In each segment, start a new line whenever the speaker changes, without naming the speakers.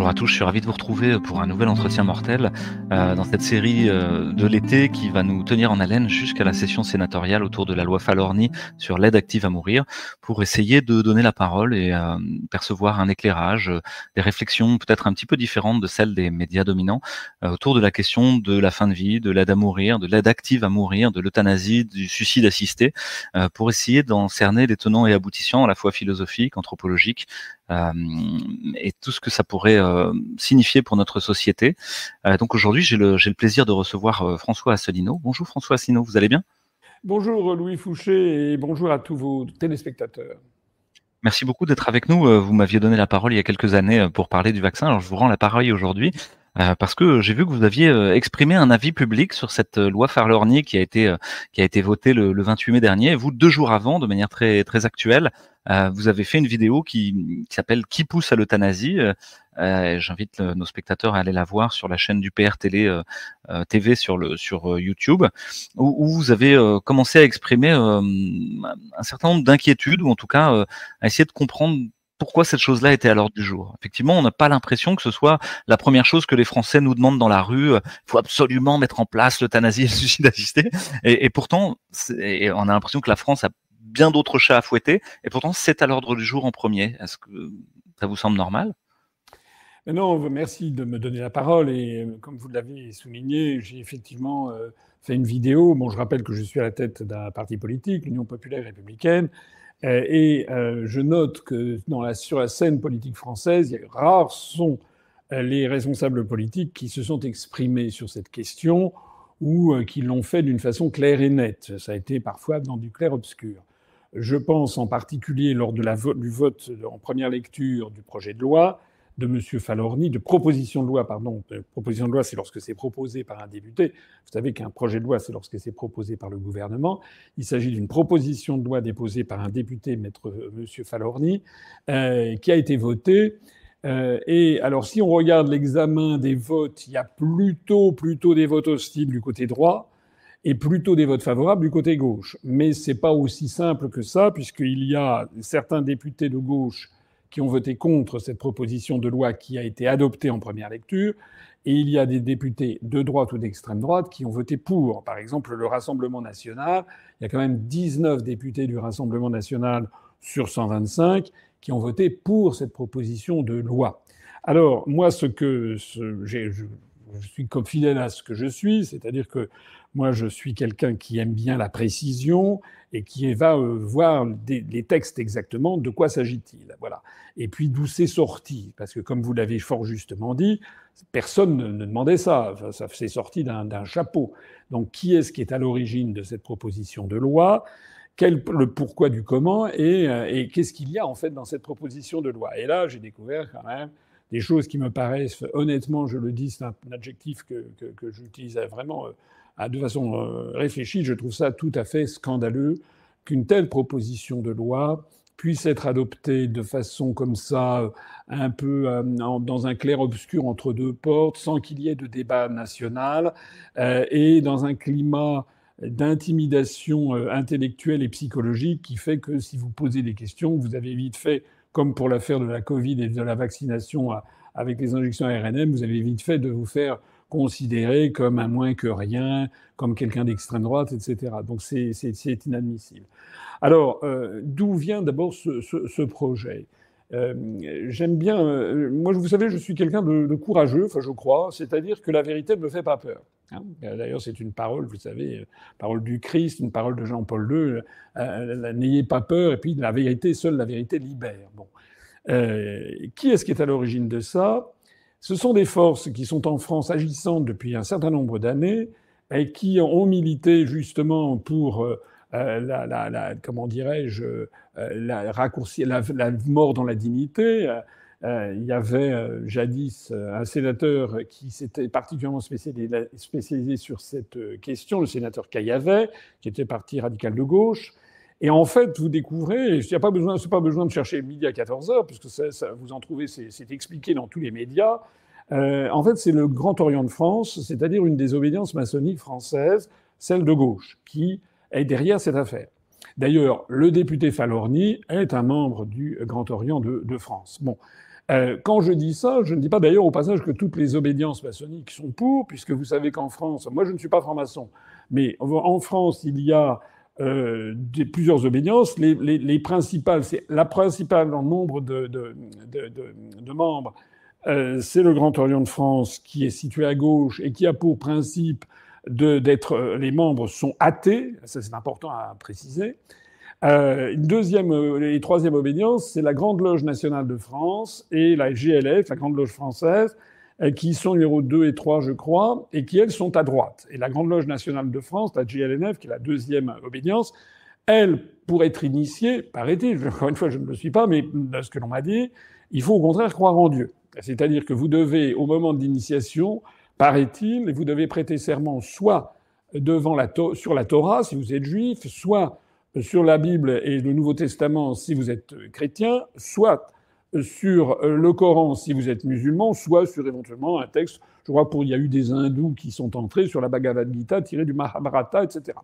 Bonjour à tous, je suis ravi de vous retrouver pour un nouvel entretien mortel dans cette série de l'été qui va nous tenir en haleine jusqu'à la session sénatoriale autour de la loi Falorni sur l'aide active à mourir, pour essayer de donner la parole et percevoir un éclairage, des réflexions peut-être un petit peu différentes de celles des médias dominants autour de la question de la fin de vie, de l'aide à mourir, de l'aide active à mourir, de l'euthanasie, du suicide assisté, pour essayer d'en cerner les tenants et aboutissants à la fois philosophiques, anthropologiques, et tout ce que ça pourrait signifier pour notre société. Donc aujourd'hui, j'ai le plaisir de recevoir François Asselineau. Bonjour François Asselineau, vous allez bien?
Bonjour Louis Fouché et bonjour à tous vos téléspectateurs.
Merci beaucoup d'être avec nous. Vous m'aviez donné la parole il y a quelques années pour parler du vaccin. Alors je vous rends la parole aujourd'hui parce que j'ai vu que vous aviez exprimé un avis public sur cette loi Farlorni qui a été votée le 28 mai dernier. Et vous, 2 jours avant, de manière très très actuelle, vous avez fait une vidéo qui s'appelle Qui pousse à l'euthanasie. J'invite nos spectateurs à aller la voir sur la chaîne du PR Télé TV sur YouTube, où vous avez commencé à exprimer un certain nombre d'inquiétudes, ou en tout cas à essayer de comprendre pourquoi cette chose-là était à l'ordre du jour. Effectivement, on n'a pas l'impression que ce soit la première chose que les Français nous demandent dans la rue. Il faut absolument mettre en place l'euthanasie et le suicide assisté. Et pourtant, on a l'impression que la France a bien d'autres chats à fouetter. Et pourtant, c'est à l'ordre du jour en premier. Est-ce que ça vous semble normal ?
Non, merci de me donner la parole et comme vous l'avez souligné, j'ai effectivement fait une vidéo. Bon, je rappelle que je suis à la tête d'un parti politique, l'Union populaire républicaine, et je note que sur la scène politique française, rares sont les responsables politiques qui se sont exprimés sur cette question ou qui l'ont fait d'une façon claire et nette. Ça a été parfois dans du clair-obscur. Je pense en particulier lors du vote en première lecture du projet de loi de M. Falorni, de proposition de loi, pardon. Proposition de loi, c'est lorsque c'est proposé par un député. Vous savez qu'un projet de loi, c'est lorsque c'est proposé par le gouvernement. Il s'agit d'une proposition de loi déposée par un député, M. Falorni, qui a été votée. Et alors, si on regarde l'examen des votes, il y a plutôt des votes hostiles du côté droit et plutôt des votes favorables du côté gauche. Mais c'est pas aussi simple que ça, puisqu'il y a certains députés de gauche qui ont voté contre cette proposition de loi qui a été adoptée en première lecture, et il y a des députés de droite ou d'extrême droite qui ont voté pour. Par exemple, le Rassemblement national, il y a quand même 19 députés du Rassemblement national sur 125 qui ont voté pour cette proposition de loi. Alors, moi, je suis comme fidèle à ce que je suis, c'est-à-dire que moi, je suis quelqu'un qui aime bien la précision et qui va voir les textes exactement, de quoi s'agit-il. Voilà. Et puis d'où c'est sorti. Parce que comme vous l'avez fort justement dit, personne ne demandait ça. Enfin, ça s'est sorti d'un chapeau. Donc qui est-ce qui est à l'origine de cette proposition de loi ? Le pourquoi du comment et qu'est-ce qu'il y a en fait dans cette proposition de loi. Et là, j'ai découvert quand même des choses qui me paraissent, honnêtement, je le dis, c'est un adjectif que j'utilise vraiment de façon réfléchie. Je trouve ça tout à fait scandaleux qu'une telle proposition de loi puisse être adoptée de façon comme ça, un peu dans un clair-obscur entre deux portes, sans qu'il y ait de débat national, et dans un climat d'intimidation intellectuelle et psychologique qui fait que si vous posez des questions, vous avez vite fait, comme pour l'affaire de la Covid et de la vaccination avec les injections ARNM, vous avez vite fait de vous faire considérer comme un moins que rien, comme quelqu'un d'extrême droite, etc. Donc c'est inadmissible. Alors, d'où vient d'abord ce projet ? J'aime bien. Moi, vous savez, je suis quelqu'un de courageux, enfin, je crois. C'est-à-dire que la vérité ne me fait pas peur. Hein. D'ailleurs, c'est une parole, vous savez, parole du Christ, une parole de Jean-Paul II. N'ayez pas peur. Et puis, la vérité, seule la vérité libère. Bon. Qui est-ce qui est à l'origine de ça ? Ce sont des forces qui sont en France agissantes depuis un certain nombre d'années et qui ont milité justement pour comment dirais-je, la mort dans la dignité. Il y avait jadis un sénateur qui s'était particulièrement spécialisé sur cette question, le sénateur Caillavet, qui était parti radical de gauche. Et en fait, vous découvrez, il n'y a pas besoin de chercher midi à 14h, puisque vous en trouvez, c'est expliqué dans tous les médias. En fait, c'est le Grand Orient de France, c'est-à-dire une des obédiences maçonniques françaises, celle de gauche, qui est derrière cette affaire. D'ailleurs, le député Falorni est un membre du Grand Orient de France. Bon. Quand je dis ça, je ne dis pas d'ailleurs au passage que toutes les obédiences maçonniques sont pour, puisque vous savez qu'en France, moi je ne suis pas franc-maçon, mais en France, il y a plusieurs obédiences. Les principales, c'est la principale en nombre de membres, c'est le Grand Orient de France, qui est situé à gauche et qui a pour principe d'être les membres sont athées, ça c'est important à préciser. Une deuxième et troisième obédience, c'est la Grande Loge nationale de France et la GLF, la Grande Loge française, qui sont numéro 2 et 3, je crois, et qui, elles, sont à droite. Et la Grande Loge nationale de France, la GLNF, qui est la deuxième obédience, elle, pour être initiée, paraît-il, encore une fois, je ne le suis pas, mais de ce que l'on m'a dit, il faut au contraire croire en Dieu. C'est-à-dire que vous devez, au moment de l'initiation, paraît-il, vous devez prêter serment soit sur la Torah, si vous êtes juif, soit sur la Bible et le Nouveau Testament si vous êtes chrétien, soit sur le Coran si vous êtes musulman, soit sur éventuellement un texte. Je crois qu'il y a eu des hindous qui sont entrés sur la Bhagavad Gita tirée du Mahabharata, etc.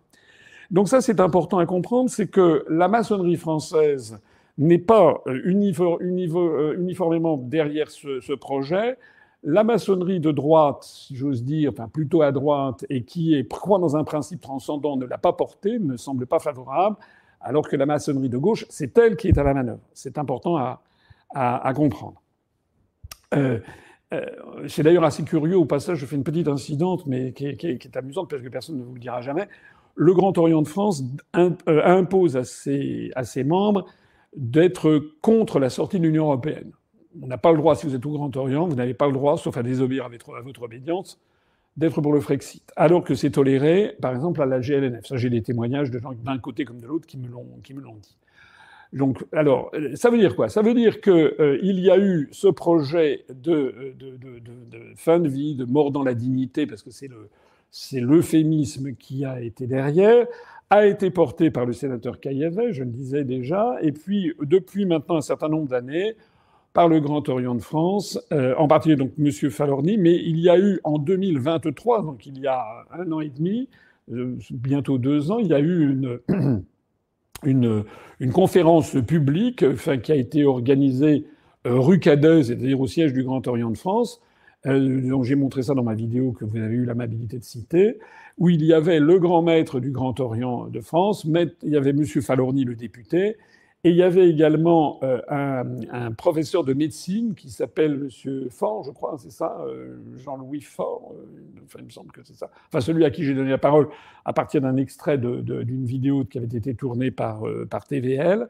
Donc ça, c'est important à comprendre, c'est que la maçonnerie française n'est pas uniformément derrière ce projet. La maçonnerie de droite, si j'ose dire, enfin plutôt à droite, et qui croit dans un principe transcendant, ne l'a pas porté, ne semble pas favorable, alors que la maçonnerie de gauche, c'est elle qui est à la manœuvre. C'est important à comprendre. C'est d'ailleurs assez curieux, au passage, je fais une petite incidente, mais qui est amusante, parce que personne ne vous le dira jamais. Le Grand Orient de France impose à ses membres d'être contre la sortie de l'Union européenne. On n'a pas le droit, si vous êtes au Grand Orient, vous n'avez pas le droit, sauf à désobéir à votre obédience, d'être pour le Frexit. Alors que c'est toléré, par exemple, à la GLNF. Ça, j'ai des témoignages de gens d'un côté comme de l'autre qui me l'ont dit. Donc, alors, ça veut dire quoi? Ça veut dire que il y a eu ce projet de fin de vie, de mort dans la dignité, parce que c'est l'euphémisme qui a été derrière, a été porté par le sénateur Caillavet, je le disais déjà, et puis depuis maintenant un certain nombre d'années, par le Grand Orient de France, en particulier donc M. Falorni, mais il y a eu en 2023, donc il y a 1 an et demi, bientôt 2 ans, il y a eu une conférence publique qui a été organisée rue Cadeuze, c'est-à-dire au siège du Grand Orient de France, donc j'ai montré ça dans ma vidéo que vous avez eu l'amabilité de citer, où il y avait le grand maître du Grand Orient de France, il y avait M. Falorni, le député, et il y avait également un professeur de médecine qui s'appelle M. Faure, je crois, c'est ça, Jean-Louis Faure, enfin, il me semble que c'est ça. Enfin, celui à qui j'ai donné la parole à partir d'un extrait d'une vidéo qui avait été tournée par TVL,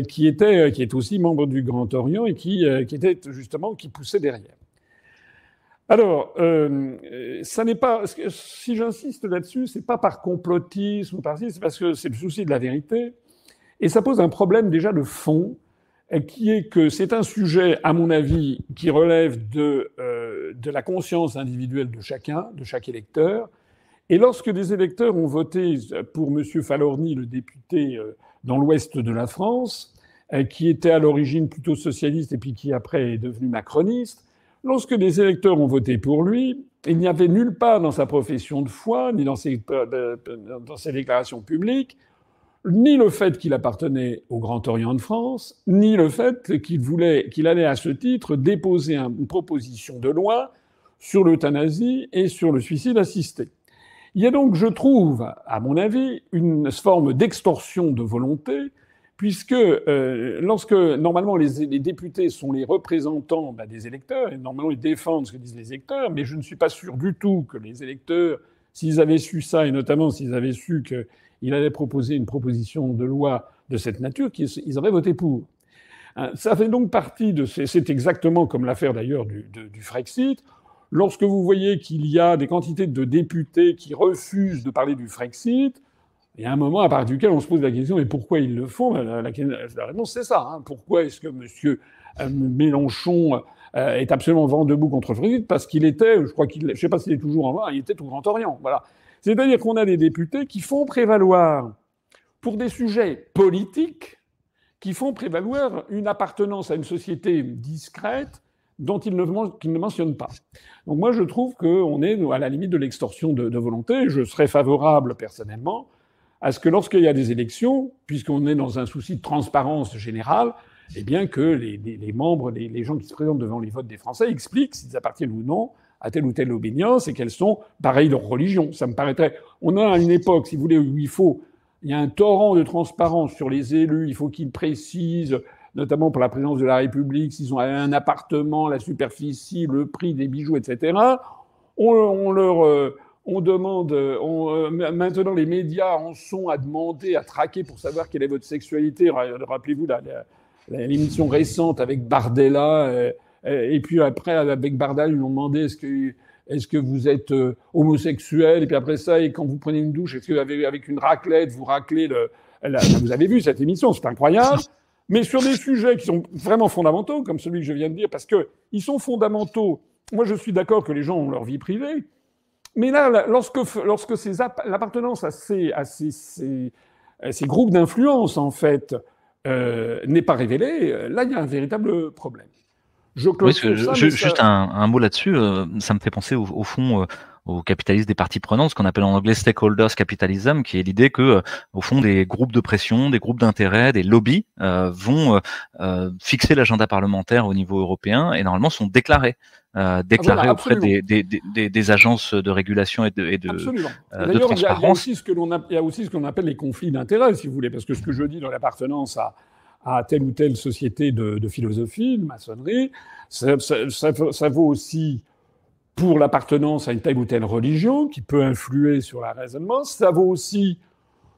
qui est aussi membre du Grand Orient et qui poussait derrière. Alors, ça n'est pas. Si j'insiste là-dessus, c'est pas par complotisme ou c'est parce que c'est le souci de la vérité. Et ça pose un problème déjà de fond, qui est que c'est un sujet, à mon avis, qui relève de la conscience individuelle de chacun, de chaque électeur. Et lorsque des électeurs ont voté pour M. Falorni, le député dans l'ouest de la France, qui était à l'origine plutôt socialiste et puis qui après est devenu macroniste, lorsque des électeurs ont voté pour lui, il n'y avait nulle part dans sa profession de foi, ni dans ses déclarations publiques, ni le fait qu'il appartenait au Grand Orient de France, ni le fait qu'il allait à ce titre déposer une proposition de loi sur l'euthanasie et sur le suicide assisté. Il y a donc, je trouve, à mon avis, une forme d'extorsion de volonté, puisque lorsque normalement les députés sont les représentants des électeurs, et normalement ils défendent ce que disent les électeurs, mais je ne suis pas sûr du tout que les électeurs, s'ils avaient su ça, et notamment s'ils avaient su qu'il allait proposer une proposition de loi de cette nature, qu'ils auraient voté pour. Ça fait donc partie de... C'est exactement comme l'affaire d'ailleurs du Frexit. Lorsque vous voyez qu'il y a des quantités de députés qui refusent de parler du Frexit, il y a un moment à partir duquel on se pose la question, mais pourquoi ils le font? La réponse, c'est ça. Hein. Pourquoi est-ce que M. Mélenchon est absolument vent debout contre le Frexit? Parce qu'il était, je ne sais pas s'il est toujours en bas, il était au Grand Orient. Voilà. C'est-à-dire qu'on a des députés qui font prévaloir, pour des sujets politiques, qui font prévaloir une appartenance à une société discrète dont qu'ils ne mentionnent pas. Donc moi, je trouve qu'on est à la limite de l'extorsion de volonté. Je serais favorable, personnellement, à ce que lorsqu'il y a des élections, puisqu'on est dans un souci de transparence générale, eh bien que les membres, les gens qui se présentent devant les votes des Français expliquent s'ils appartiennent ou non à telle ou telle obédience et quelles sont, pareil, leurs religions. Ça me paraîtrait... On a une époque, si vous voulez, où il y a un torrent de transparence sur les élus, il faut qu'ils précisent, notamment pour la présidence de la République, s'ils ont un appartement, la superficie, le prix des bijoux, etc. On demande, maintenant les médias en sont à demander, à traquer pour savoir quelle est votre sexualité. Rappelez-vous l'émission récente avec Bardella, et puis après avec Bardella, ils lui ont demandé est-ce que vous êtes homosexuel, et puis après ça, et quand vous prenez une douche, est-ce que avec une raclette, vous raclez vous avez vu cette émission, c'est incroyable. Mais sur des sujets qui sont vraiment fondamentaux, comme celui que je viens de dire, parce qu'ils sont fondamentaux. Moi, je suis d'accord que les gens ont leur vie privée. Mais là, lorsque l'appartenance à ces groupes d'influence, en fait, n'est pas révélée, là, il y a un véritable problème.
Oui, juste un mot là-dessus, ça me fait penser au fond au capitalisme des parties prenantes, ce qu'on appelle en anglais stakeholders capitalism, qui est l'idée que au fond des groupes de pression, des groupes d'intérêt, des lobbies vont fixer l'agenda parlementaire au niveau européen et normalement sont déclarés
voilà,
auprès des agences de régulation et de transparence.
Il y a aussi ce qu'on appelle les conflits d'intérêts, si vous voulez, parce que ce que je dis dans l'appartenance à telle ou telle société de philosophie, de maçonnerie, ça vaut aussi pour l'appartenance à une telle ou telle religion qui peut influer sur le raisonnement. Ça vaut aussi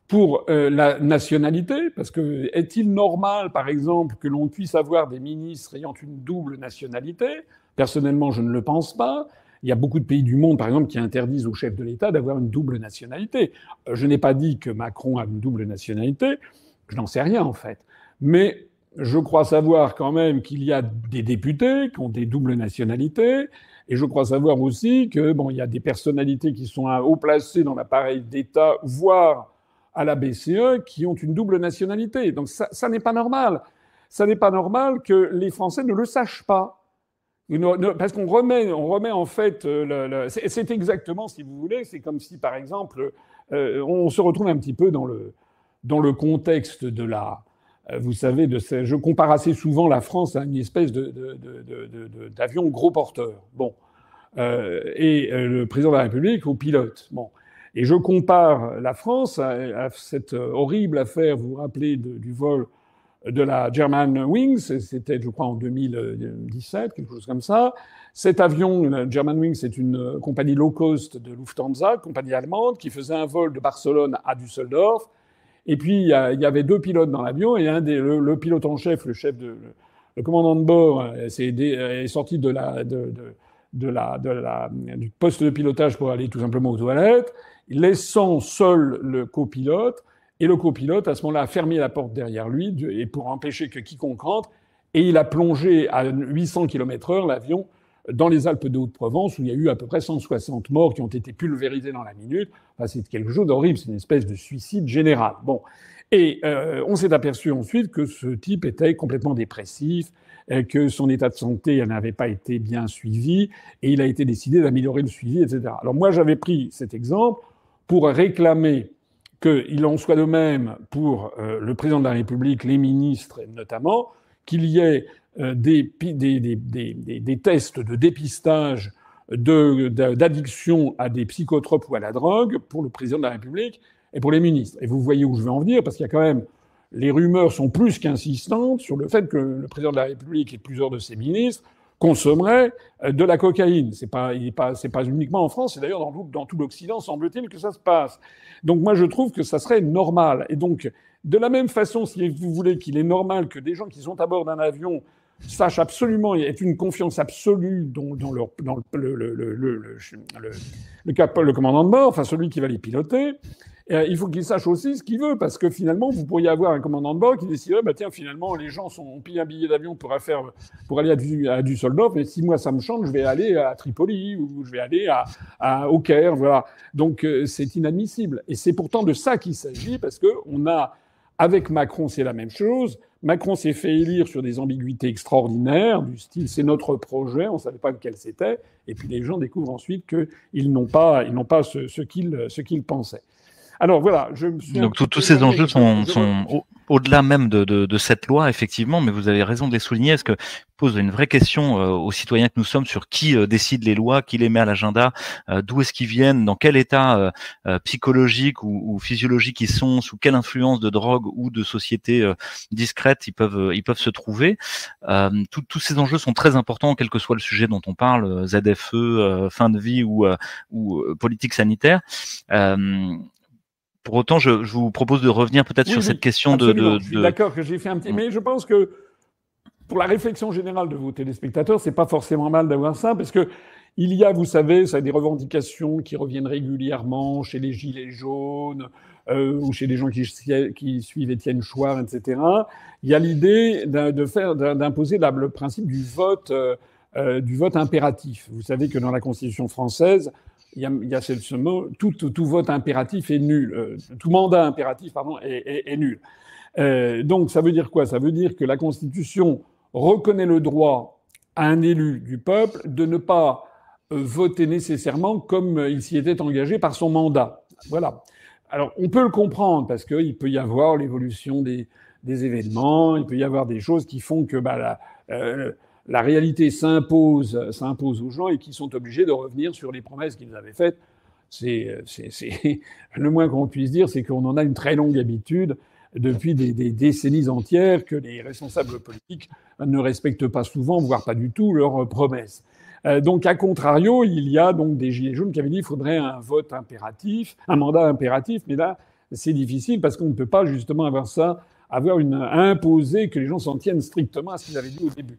pour la nationalité, parce que est-il normal, par exemple, que l'on puisse avoir des ministres ayant une double nationalité ? Personnellement, je ne le pense pas. Il y a beaucoup de pays du monde, par exemple, qui interdisent aux chefs de l'État d'avoir une double nationalité. Je n'ai pas dit que Macron a une double nationalité. Je n'en sais rien, en fait. Mais je crois savoir quand même qu'il y a des députés qui ont des doubles nationalités. Et je crois savoir aussi que, bon, il y a des personnalités qui sont haut placées dans l'appareil d'État, voire à la BCE, qui ont une double nationalité. Donc ça n'est pas normal. Ça n'est pas normal que les Français ne le sachent pas. Parce qu'on remet en fait... c'est exactement, si vous voulez, c'est comme si, par exemple, on se retrouve un petit peu dans le contexte de la... Vous savez, je compare assez souvent la France à une espèce d'avion gros porteur. Bon. Et le président de la République au pilote. Bon. Et je compare la France à cette horrible affaire, vous vous rappelez, du vol de la Germanwings, c'était, je crois, en 2017, quelque chose comme ça. Cet avion, la Germanwings, c'est une compagnie low cost de Lufthansa, compagnie allemande, qui faisait un vol de Barcelone à Düsseldorf. Et puis, il y avait deux pilotes dans l'avion, et le pilote en chef, le commandant de bord, est sorti du poste de pilotage pour aller tout simplement aux toilettes, laissant seul le copilote. Et le copilote, à ce moment-là, a fermé la porte derrière lui et pour empêcher que quiconque rentre. Et il a plongé à 800 km/h l'avion dans les Alpes de Haute-Provence, où il y a eu à peu près 160 morts qui ont été pulvérisés dans la minute. Enfin, c'est quelque chose d'horrible, c'est une espèce de suicide général. Bon. Et on s'est aperçu ensuite que ce type était complètement dépressif, que son état de santé n'avait pas été bien suivi, et il a été décidé d'améliorer le suivi, etc. Alors moi, j'avais pris cet exemple pour réclamer qu'il en soit de même pour le président de la République, les ministres notamment, qu'il y ait des tests de dépistage d'addiction à des psychotropes ou à la drogue pour le président de la République et pour les ministres. Et vous voyez où je veux en venir, parce qu'il y a quand même... Les rumeurs sont plus qu'insistantes sur le fait que le président de la République et plusieurs de ses ministres consommeraient de la cocaïne. C'est pas uniquement en France, c'est d'ailleurs dans tout l'Occident, semble-t-il, que ça se passe. Donc moi, je trouve que ça serait normal. Et donc, de la même façon, si vous voulez, qu'il est normal que des gens qui sont à bord d'un avion sachent absolument, il y a une confiance absolue dans le commandant de bord, enfin celui qui va les piloter, il faut qu'il sache aussi ce qu'il veut, parce que finalement, vous pourriez avoir un commandant de bord qui déciderait, bah tiens, finalement, les gens ont payé un billet d'avion pour aller à Düsseldorf, mais si moi ça me chante, je vais aller à Tripoli ou je vais aller au Caire, voilà. Donc c'est inadmissible. Et c'est pourtant de ça qu'il s'agit, parce que avec Macron, c'est la même chose. Macron s'est fait élire sur des ambiguïtés extraordinaires, du style c'est notre projet, on ne savait pas lequel c'était, et puis les gens découvrent ensuite qu'ils n'ont pas ce qu'ils pensaient. Alors voilà, je me suis un
Donc
petit
tous
peu
ces
éloigné.
enjeux sont au-delà même de cette loi, effectivement, mais vous avez raison de les souligner, parce que pose une vraie question aux citoyens que nous sommes sur qui décide les lois, qui les met à l'agenda, d'où est-ce qu'ils viennent, dans quel état psychologique ou physiologique ils sont, sous quelle influence de drogue ou de société discrète ils peuvent se trouver. Tous ces enjeux sont très importants, quel que soit le sujet dont on parle, ZFE, fin de vie ou politique sanitaire. Pour autant, je vous propose de revenir peut-être
Oui,
sur cette
oui,
question
absolument. Je suis d'accord que j'ai fait un petit...
Mm.
Mais je pense que pour la réflexion générale de vos téléspectateurs, c'est pas forcément mal d'avoir ça, parce que il y a, vous savez, ça, des revendications qui reviennent régulièrement chez les Gilets jaunes ou chez les gens qui suivent Étienne Chouard, etc. Il y a l'idée d'imposer le principe du vote impératif. Vous savez que dans la Constitution française, il y a ce mot, tout vote impératif est nul, tout mandat impératif, pardon, est nul. Donc ça veut dire quoi? Ça veut dire que la Constitution reconnaît le droit à un élu du peuple de ne pas voter nécessairement comme il s'y était engagé par son mandat. Voilà. Alors on peut le comprendre parce qu'il peut y avoir l'évolution des événements, il peut y avoir des choses qui font que la réalité s'impose aux gens et qui sont obligés de revenir sur les promesses qu'ils avaient faites. Le moins qu'on puisse dire, c'est qu'on en a une très longue habitude depuis des décennies entières que les responsables politiques ne respectent pas souvent, voire pas du tout, leurs promesses. Donc, à contrario, il y a donc des Gilets jaunes qui avaient dit qu'il faudrait un vote impératif, un mandat impératif, mais là, c'est difficile parce qu'on ne peut pas justement imposer que les gens s'en tiennent strictement à ce qu'ils avaient dit au début.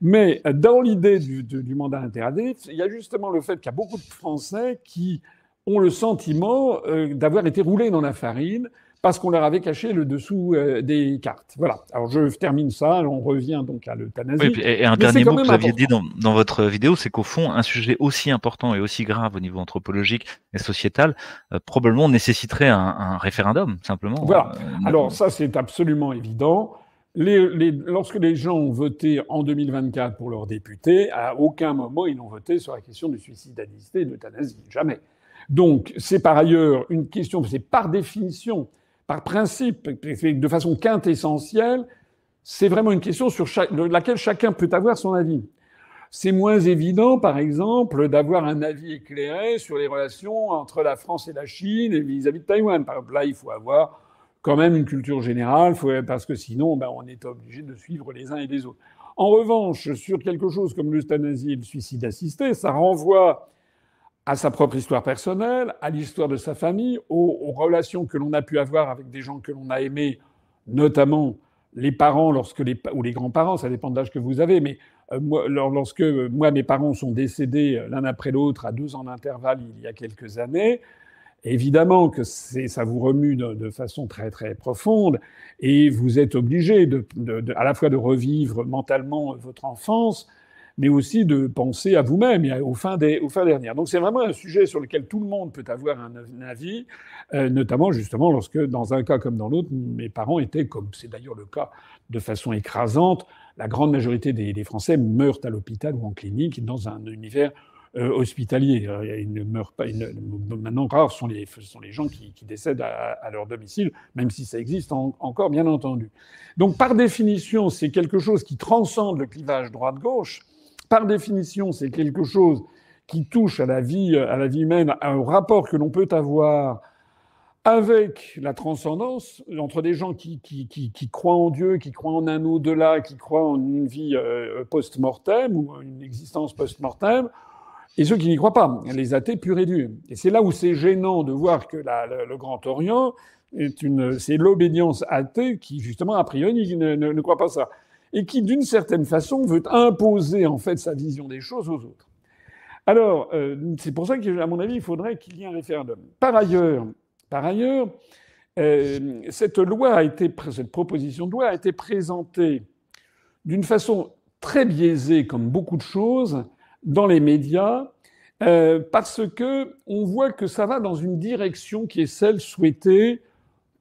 Mais dans l'idée du mandat impératif, il y a justement le fait qu'il y a beaucoup de Français qui ont le sentiment d'avoir été roulés dans la farine parce qu'on leur avait caché le dessous des cartes. Voilà. Alors je termine ça, on revient donc à l'euthanasie.
Oui, et un dernier mot que vous aviez dit dans votre vidéo, c'est qu'au fond, un sujet aussi important et aussi grave au niveau anthologique et sociétal, probablement nécessiterait un référendum, simplement.
Voilà. Alors ça, c'est absolument évident. Lorsque les gens ont voté en 2024 pour leurs députés, à aucun moment ils n'ont voté sur la question du suicide assisté et de l'euthanasie. Jamais. Donc, c'est par ailleurs une question, c'est par définition, par principe, de façon quintessentielle, c'est vraiment une question sur laquelle chacun peut avoir son avis. C'est moins évident, par exemple, d'avoir un avis éclairé sur les relations entre la France et la Chine et vis-à-vis de Taïwan. Par exemple, là, il faut avoir quand même une culture générale, parce que sinon, on est obligé de suivre les uns et les autres. En revanche, sur quelque chose comme l'euthanasie et le suicide assisté, ça renvoie à sa propre histoire personnelle, à l'histoire de sa famille, aux relations que l'on a pu avoir avec des gens que l'on a aimés, notamment les parents ou les grands-parents, ça dépend de l'âge que vous avez, mais lorsque mes parents sont décédés l'un après l'autre à 2 ans d'intervalle il y a quelques années, évidemment que ça vous remue de façon très très profonde et vous êtes obligé à la fois de revivre mentalement votre enfance, mais aussi de penser à vous-même et aux fins dernières. Donc c'est vraiment un sujet sur lequel tout le monde peut avoir un avis, notamment justement lorsque, dans un cas comme dans l'autre, mes parents étaient, comme c'est d'ailleurs le cas de façon écrasante, la grande majorité des Français meurent à l'hôpital ou en clinique dans un univers hospitalier. Ils ne meurent pas. Maintenant, rares sont les gens qui décèdent à leur domicile, même si ça existe encore, bien entendu. Donc, par définition, c'est quelque chose qui transcende le clivage droite-gauche. Par définition, c'est quelque chose qui touche à la vie humaine, au rapport que l'on peut avoir avec la transcendance entre des gens qui croient en Dieu, qui croient en un au-delà, qui croient en une vie post-mortem ou une existence post-mortem, et ceux qui n'y croient pas, les athées purs et durs. Et c'est là où c'est gênant de voir que le Grand Orient c'est l'obédience athée qui, justement, a priori, ne croit pas ça. Et qui, d'une certaine façon, veut imposer, en fait, sa vision des choses aux autres. Alors, c'est pour ça qu'à mon avis, il faudrait qu'il y ait un référendum. Par ailleurs, cette proposition de loi a été présentée d'une façon très biaisée, comme beaucoup de choses, dans les médias, parce que on voit que ça va dans une direction qui est celle souhaitée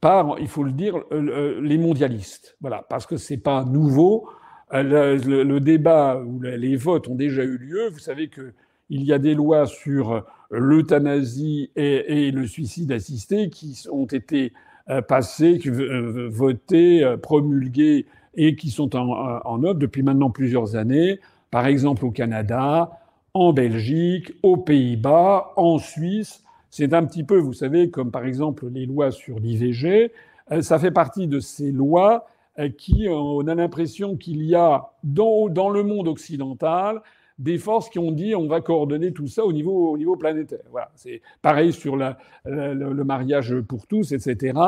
par, il faut le dire, les mondialistes. Voilà, parce que c'est pas nouveau. Le débat ou les votes ont déjà eu lieu. Vous savez qu'il y a des lois sur l'euthanasie et le suicide assisté qui ont été passés, votés, promulgués et qui sont en œuvre depuis maintenant plusieurs années, par exemple au Canada, en Belgique, aux Pays-Bas, en Suisse. C'est un petit peu, vous savez, comme par exemple les lois sur l'IVG. Ça fait partie de ces lois qui, on a l'impression qu'il y a dans le monde occidental des forces qui ont dit on va coordonner tout ça au niveau planétaire. Voilà, c'est pareil sur le mariage pour tous, etc.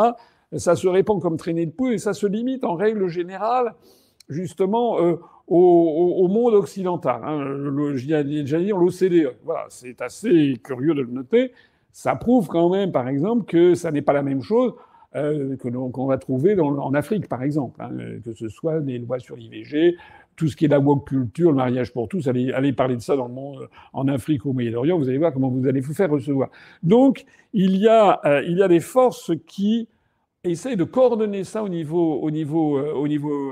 Ça se répand comme traînée de poudre et ça se limite en règle générale justement au monde occidental. Hein. J'allais dire l'OCDE. Voilà, c'est assez curieux de le noter. Ça prouve quand même, par exemple, que ça n'est pas la même chose qu'on va trouver en Afrique, par exemple, hein, que ce soit des lois sur l'IVG, tout ce qui est la woke culture, le mariage pour tous, allez parler de ça dans le monde, en Afrique, au Moyen-Orient, vous allez voir comment vous allez vous faire recevoir. Donc, il y a des forces qui essayent de coordonner ça au niveau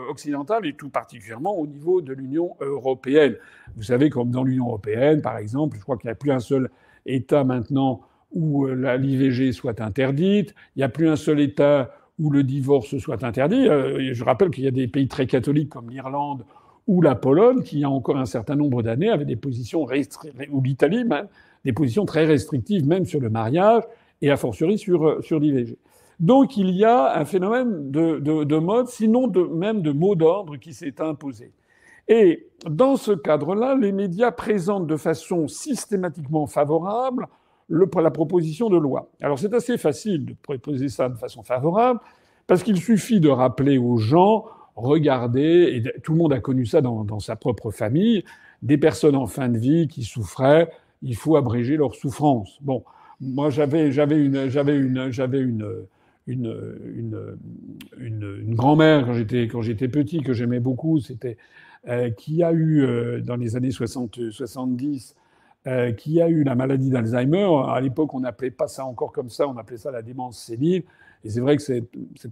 occidental et tout particulièrement au niveau de l'Union européenne. Vous savez, comme dans l'Union européenne, par exemple, je crois qu'il n'y a plus un seul État maintenant où l'IVG soit interdite. Il n'y a plus un seul État où le divorce soit interdit. Je rappelle qu'il y a des pays très catholiques comme l'Irlande ou la Pologne qui, il y a encore un certain nombre d'années, avaient des positions ou l'Italie même, des positions très restrictives même sur le mariage et a fortiori sur l'IVG. Donc il y a un phénomène de mode, sinon même de mot d'ordre qui s'est imposé. Et dans ce cadre-là, les médias présentent de façon systématiquement favorable la proposition de loi. Alors c'est assez facile de proposer ça de façon favorable, parce qu'il suffit de rappeler aux gens, regardez, et tout le monde a connu ça dans sa propre famille, des personnes en fin de vie qui souffraient, il faut abréger leur souffrance. Bon, moi j'avais une grand-mère quand j'étais petit que j'aimais beaucoup, qui a eu dans les années 70 qui a eu la maladie d'Alzheimer. À l'époque, on n'appelait pas ça encore comme ça, on appelait ça la démence sénile. Et c'est vrai que cette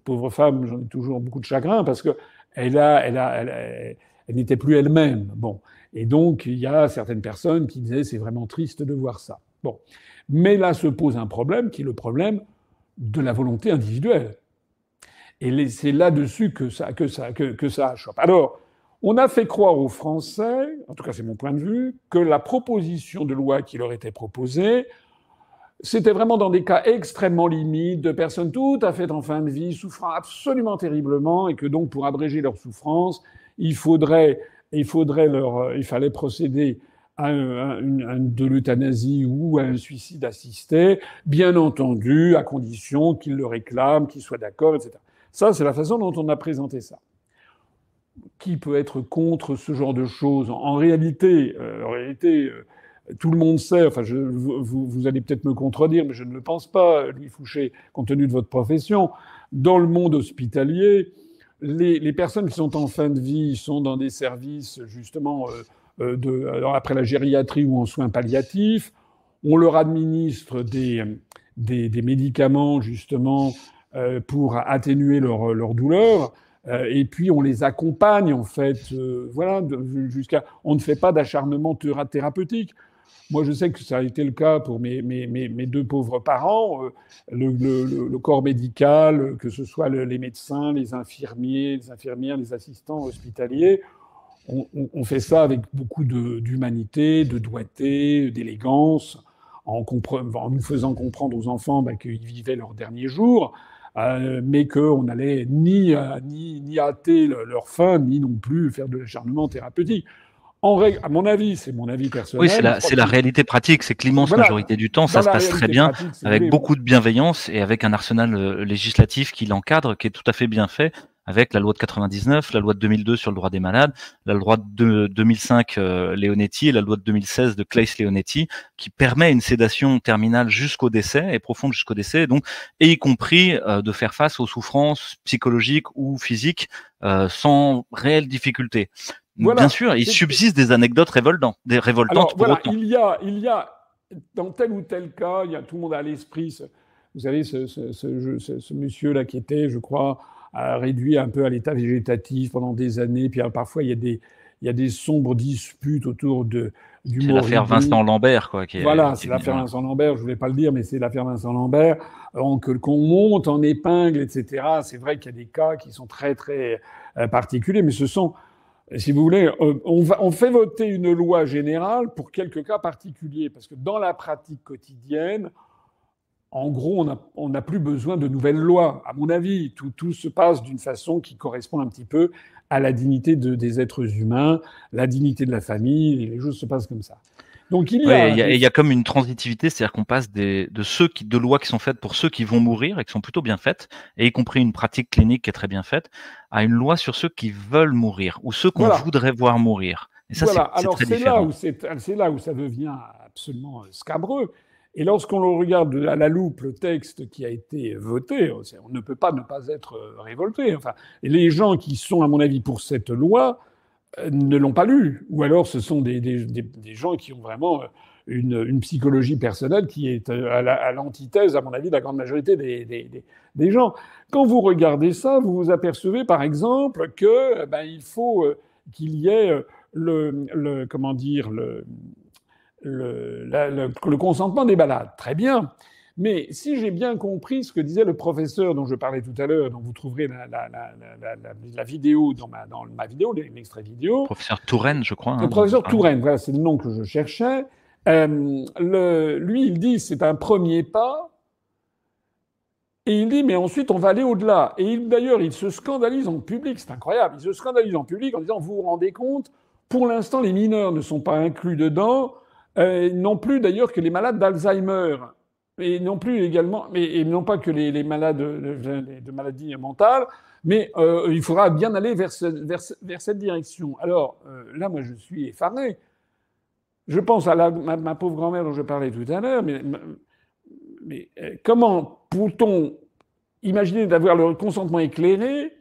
pauvre femme, j'en ai toujours beaucoup de chagrin parce que elle n'était plus elle-même. Bon. Et donc, il y a certaines personnes qui disaient c'est vraiment triste de voir ça. Bon. Mais là se pose un problème qui est le problème de la volonté individuelle. Et c'est là-dessus que ça achoppe. Alors, on a fait croire aux Français, en tout cas c'est mon point de vue, que la proposition de loi qui leur était proposée, c'était vraiment dans des cas extrêmement limites, de personnes tout à fait en fin de vie, souffrant absolument terriblement, et que donc pour abréger leur souffrance, il fallait procéder à de l'euthanasie ou à un suicide assisté, bien entendu, à condition qu'ils le réclament, qu'ils soient d'accord, etc. Ça, c'est la façon dont on a présenté ça. Qui peut être contre ce genre de choses? En réalité, tout le monde sait, enfin, vous allez peut-être me contredire, mais je ne le pense pas, Louis Fouché, compte tenu de votre profession. Dans le monde hospitalier, les personnes qui sont en fin de vie sont dans des services, justement, alors après la gériatrie ou en soins palliatifs. On leur administre des médicaments, justement, pour atténuer leur douleur. Et puis on les accompagne en fait, voilà, on ne fait pas d'acharnement thérapeutique. Moi, je sais que ça a été le cas pour mes deux pauvres parents. Le corps médical, que ce soit les médecins, les infirmiers, les infirmières, les assistants hospitaliers, on fait ça avec beaucoup d'humanité, de doigté, d'élégance, en nous faisant comprendre aux enfants qu'ils vivaient leurs derniers jours. Mais qu'on n'allait ni hâter leur fin, ni non plus faire de l'acharnement thérapeutique. À mon avis, c'est mon avis personnel.
Oui, c'est la réalité pratique, c'est que l'immense majorité du temps, ça se passe très bien, avec beaucoup de bienveillance et avec un arsenal législatif qui l'encadre, qui est tout à fait bien fait, avec la loi de 99, la loi de 2002 sur le droit des malades, la loi de 2005 Leonetti et la loi de 2016 de Claes-Leonetti, qui permet une sédation terminale jusqu'au décès et profonde jusqu'au décès, donc, et y compris de faire face aux souffrances psychologiques ou physiques sans réelle difficulté. Voilà. Bien sûr, il subsiste des anecdotes révoltantes.
Alors, voilà, il y a, dans tel ou tel cas, tout le monde a à l'esprit, vous savez, ce monsieur-là qui était, je crois, réduit un peu à l'état végétatif pendant des années. Puis parfois, il il y a des sombres disputes autour du
C'est
mot
l'affaire
rugby.
Vincent Lambert, quoi,
Voilà,
qui
c'est
est
l'affaire
voilà.
Vincent Lambert, je voulais pas le dire, mais c'est l'affaire Vincent Lambert, qu'on monte en épingle, etc. C'est vrai qu'il y a des cas qui sont très, très particuliers, mais ce sont, si vous voulez, on fait voter une loi générale pour quelques cas particuliers, parce que dans la pratique quotidienne, en gros, on n'a plus besoin de nouvelles lois, à mon avis. Tout se passe d'une façon qui correspond un petit peu à la dignité des êtres humains, la dignité de la famille, et les choses se passent comme ça. Donc il y
Oui,
a
et
des...
il y a comme une transitivité, c'est-à-dire qu'on passe de lois qui sont faites pour ceux qui vont mourir et qui sont plutôt bien faites, et y compris une pratique clinique qui est très bien faite, à une loi sur ceux qui veulent mourir ou ceux qu'on
Voilà,
voudrait voir mourir. Et ça,
voilà.
c'est
Alors
très différent.
c'est là où ça devient absolument scabreux. Et lorsqu'on le regarde à la loupe, le texte qui a été voté, on ne peut pas ne pas être révolté. Enfin, et les gens qui sont, à mon avis, pour cette loi ne l'ont pas lu. Ou alors ce sont des gens qui ont vraiment une psychologie personnelle qui est à l'antithèse, à mon avis, de la grande majorité des gens. Quand vous regardez ça, vous vous apercevez, par exemple, que il faut qu'il y ait comment dire, le consentement des malades. Très bien. Mais si j'ai bien compris ce que disait le professeur dont je parlais tout à l'heure, dont vous trouverez la vidéo dans ma vidéo, l'extrait vidéo,
Professeur Touraine, je crois,
le
hein, dont vous
professeur
parlez.
Touraine, voilà, c'est le nom que je cherchais, lui, il dit c'est un premier pas, et il dit mais ensuite on va aller au-delà. Et d'ailleurs, il se scandalise en public, c'est incroyable, il se scandalise en public en disant vous vous rendez compte, pour l'instant les mineurs ne sont pas inclus dedans, non plus d'ailleurs que les malades d'Alzheimer. Et non plus également, et non pas que les malades de maladies mentales, mais il faudra bien aller vers cette direction. Alors là, moi, je suis effaré. Je pense à ma pauvre grand-mère dont je parlais tout à l'heure, mais comment peut-on imaginer d'avoir le consentement éclairé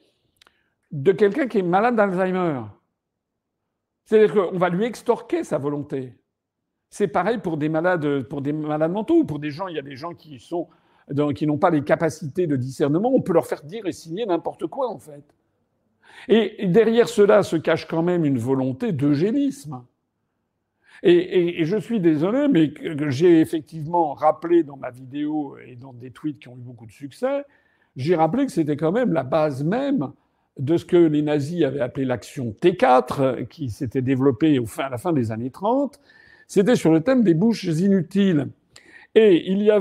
de quelqu'un qui est malade d'Alzheimer? C'est-à-dire qu'on va lui extorquer sa volonté. C'est pareil pour des malades mentaux, pour des gens. Il y a des gens qui n'ont pas les capacités de discernement. On peut leur faire dire et signer n'importe quoi, en fait. Et derrière cela se cache quand même une volonté d'eugénisme. Et je suis désolé, mais j'ai effectivement rappelé dans ma vidéo et dans des tweets qui ont eu beaucoup de succès, j'ai rappelé que c'était quand même la base même de ce que les nazis avaient appelé l'action T4, qui s'était développée à la fin des années 30. C'était sur le thème des bouches inutiles. Et il y a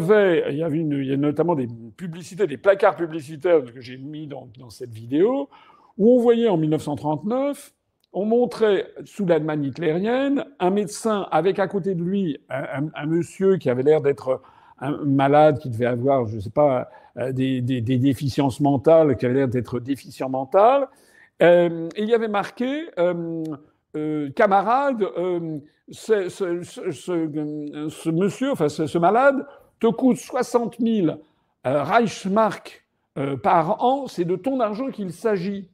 notamment des publicités, des placards publicitaires que j'ai mis dans cette vidéo, où on voyait en 1939, on montrait sous l'Allemagne hitlérienne un médecin avec à côté de lui un monsieur qui avait l'air d'être un malade, qui devait avoir, je ne sais pas, des déficiences mentales, qui avait l'air d'être déficient mental. Et il y avait marqué camarade, ce monsieur, enfin ce malade, te coûte 60 000 Reichsmark par an, c'est de ton argent qu'il s'agit.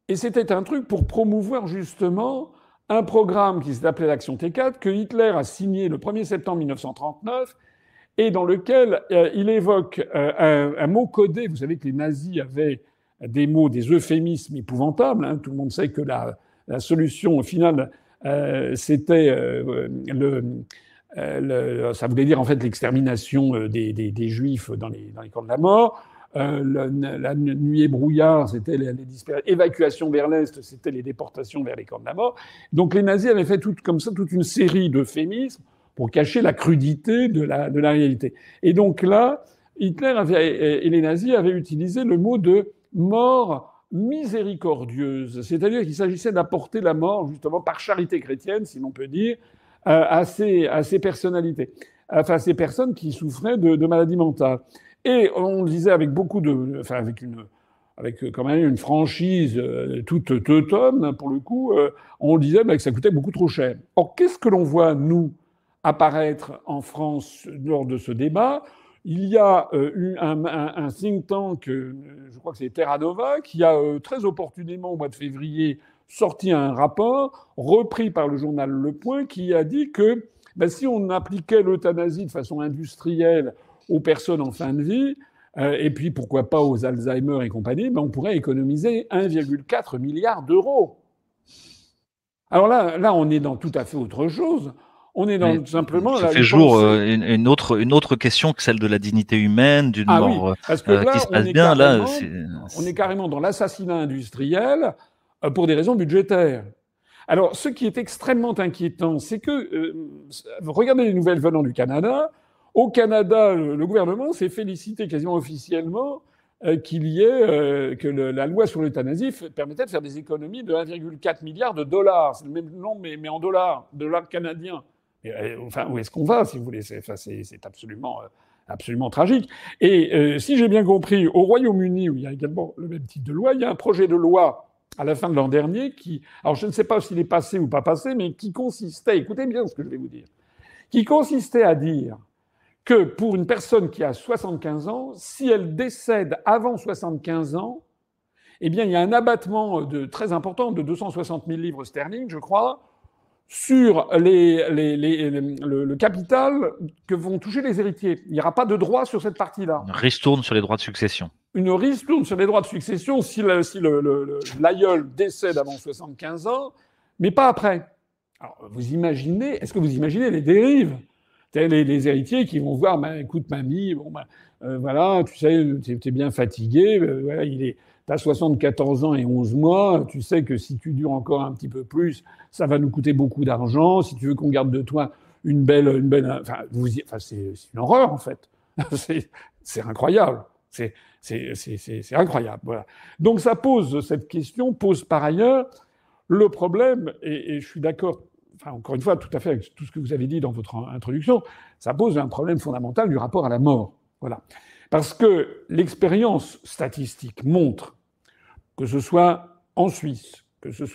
Et c'était un truc pour promouvoir justement un programme qui s'appelait l'Action T4, que Hitler a signé le 1er septembre 1939, et dans lequel il évoque un mot codé. Vous savez que les nazis avaient des mots, des euphémismes épouvantables. Hein. Tout le monde sait que la solution finale, c'était ça voulait dire en fait l'extermination des Juifs dans les camps de la mort. La nuit et brouillard, c'était évacuation vers l'Est, c'était les déportations vers les camps de la mort. Donc les nazis avaient fait comme ça toute une série d'euphémismes pour cacher la crudité de la réalité. Et donc là, Hitler et les nazis avaient utilisé le mot de mort miséricordieuse, c'est-à-dire qu'il s'agissait d'apporter la mort, justement, par charité chrétienne, si l'on peut dire, à ces personnalités, enfin à ces personnes qui souffraient de maladies mentales. Et on le disait avec avec quand même une franchise toute teutonne, pour le coup, on disait que ça coûtait beaucoup trop cher. Or, qu'est-ce que l'on voit, nous, apparaître en France lors de ce débat? Il y a un think tank, je crois que c'est Terra Nova, qui a très opportunément, au mois de février, sorti un rapport repris par le journal Le Point, qui a dit que si on appliquait l'euthanasie de façon industrielle aux personnes en fin de vie, et puis pourquoi pas aux Alzheimer et compagnie, on pourrait économiser 1,4 milliard d'euros. Alors là, on est dans tout à fait autre chose. On est dans simplement
ça fait
une
jour
pensée.
une autre question que celle de la dignité humaine, d'une
Ah oui,
mort
parce que
qui
là,
se passe bien. Là, c'est
on est carrément dans l'assassinat industriel pour des raisons budgétaires. Alors, ce qui est extrêmement inquiétant, c'est que, regardez les nouvelles venant du Canada. Au Canada, le gouvernement s'est félicité quasiment officiellement qu'il y ait que la loi sur l'euthanasie permettait de faire des économies de 1,4 milliard de dollars. C'est le même nom, mais en dollars canadiens. Et, enfin, où est-ce qu'on va, si vous voulez? C'est absolument, absolument tragique. Et si j'ai bien compris, au Royaume-Uni, où il y a également le même type de loi, il y a un projet de loi à la fin de l'an dernier qui, alors je ne sais pas s'il est passé ou pas passé, mais qui consistait, écoutez bien ce que je vais vous dire, qui consistait à dire que pour une personne qui a 75 ans, si elle décède avant 75 ans, eh bien, il y a un abattement très important de 260 000 livres sterling, je crois, sur le capital que vont toucher les héritiers. Il n'y aura pas de droit sur cette partie-là.
une ristourne sur les droits de succession.
Une ristourne sur les droits de succession si l'aïeul décède avant 75 ans, mais pas après. Alors, est-ce que vous imaginez les dérives? Les héritiers qui vont voir, écoute, mamie, voilà, tu sais, t'es bien fatigué, voilà, t'as 74 ans et 11 mois, tu sais que si tu dures encore un petit peu plus, ça va nous coûter beaucoup d'argent, si tu veux qu'on garde de toi une belle, c'est une horreur, en fait. C'est incroyable. C'est incroyable. Voilà. Donc ça pose, cette question pose par ailleurs le problème, et je suis d'accord, enfin, encore une fois, tout à fait avec tout ce que vous avez dit dans votre introduction, ça pose un problème fondamental du rapport à la mort. Voilà. Parce que l'expérience statistique montre que ce soit en Suisse,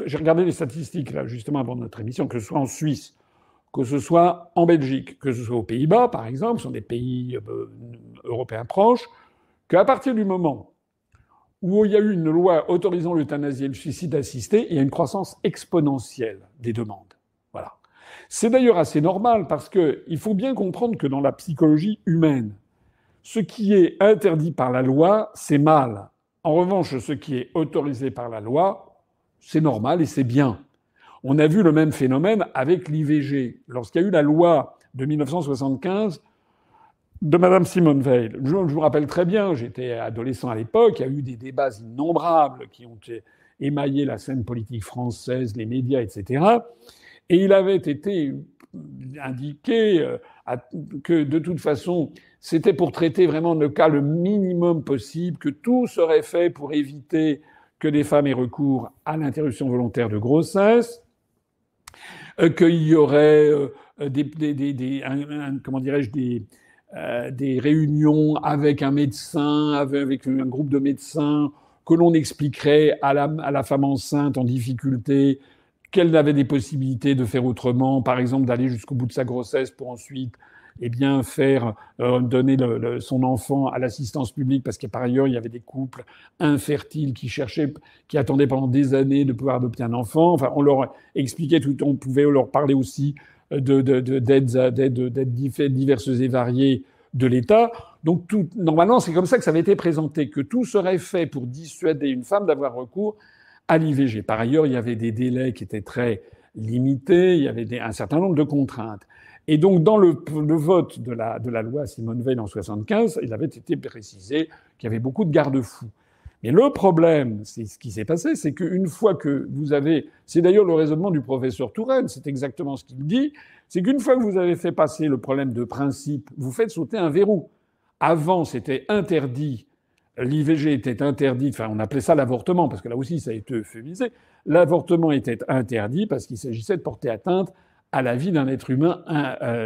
j'ai regardé les statistiques là justement avant notre émission, que ce soit en Suisse, que ce soit en Belgique, que ce soit aux Pays-Bas, par exemple, ce sont des pays européens proches, qu'à partir du moment où il y a eu une loi autorisant l'euthanasie et le suicide assisté, il y a une croissance exponentielle des demandes. Voilà. C'est d'ailleurs assez normal parce qu'il faut bien comprendre que dans la psychologie humaine, ce qui est interdit par la loi, c'est mal. En revanche, ce qui est autorisé par la loi, c'est normal et c'est bien. On a vu le même phénomène avec l'IVG. Lorsqu'il y a eu la loi de 1975 de Madame Simone Veil, je vous rappelle très bien, j'étais adolescent à l'époque, il y a eu des débats innombrables qui ont émaillé la scène politique française, les médias, etc. Et il avait été indiqué que de toute façon, c'était pour traiter vraiment le cas le minimum possible, que tout serait fait pour éviter que les femmes aient recours à l'interruption volontaire de grossesse, qu'il y aurait comment dirais-je, des réunions avec un médecin, avec un groupe de médecins, que l'on expliquerait à la femme enceinte en difficulté qu'elle avait des possibilités de faire autrement, par exemple d'aller jusqu'au bout de sa grossesse pour ensuite faire donner son enfant à l'assistance publique, parce que par ailleurs il y avait des couples infertiles qui attendaient pendant des années de pouvoir adopter un enfant. Enfin, on leur expliquait tout, on pouvait leur parler aussi d'aides diverses et variées de l'État. Donc normalement, c'est comme ça que ça avait été présenté, que tout serait fait pour dissuader une femme d'avoir recours à l'IVG. Par ailleurs, il y avait des délais qui étaient très limités, il y avait un certain nombre de contraintes. Et donc, dans le vote de la loi Simone Veil en 75, il avait été précisé qu'il y avait beaucoup de garde-fous. Mais le problème, c'est ce qui s'est passé, c'est qu'une fois que vous avez, c'est d'ailleurs le raisonnement du professeur Touraine, c'est exactement ce qu'il dit, c'est qu'une fois que vous avez fait passer le problème de principe, vous faites sauter un verrou. Avant, c'était interdit, l'IVG était interdit, enfin on appelait ça l'avortement, parce que là aussi ça a été euphémisé, l'avortement était interdit parce qu'il s'agissait de porter atteinte à la vie d'un être humain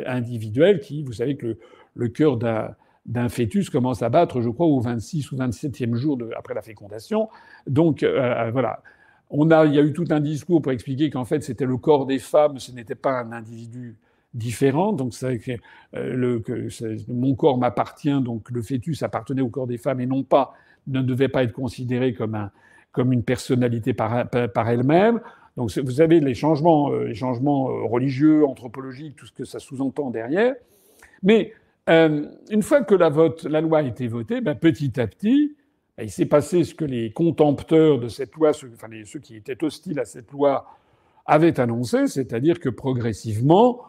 individuel qui, vous savez que le cœur d'un fœtus commence à battre, je crois, au 26 ou 27e jour après la fécondation. Donc voilà. Il y a eu tout un discours pour expliquer qu'en fait c'était le corps des femmes, ce n'était pas un individu différent. Donc mon corps m'appartient, donc le fœtus appartenait au corps des femmes et ne devait pas être considéré comme une personnalité par elle-même. Donc vous savez les changements religieux, anthropologiques, tout ce que ça sous-entend derrière. Mais une fois que la loi a été votée, petit à petit, il s'est passé ce que les contempteurs de cette loi, ceux qui étaient hostiles à cette loi, avait annoncé, c'est-à-dire que progressivement,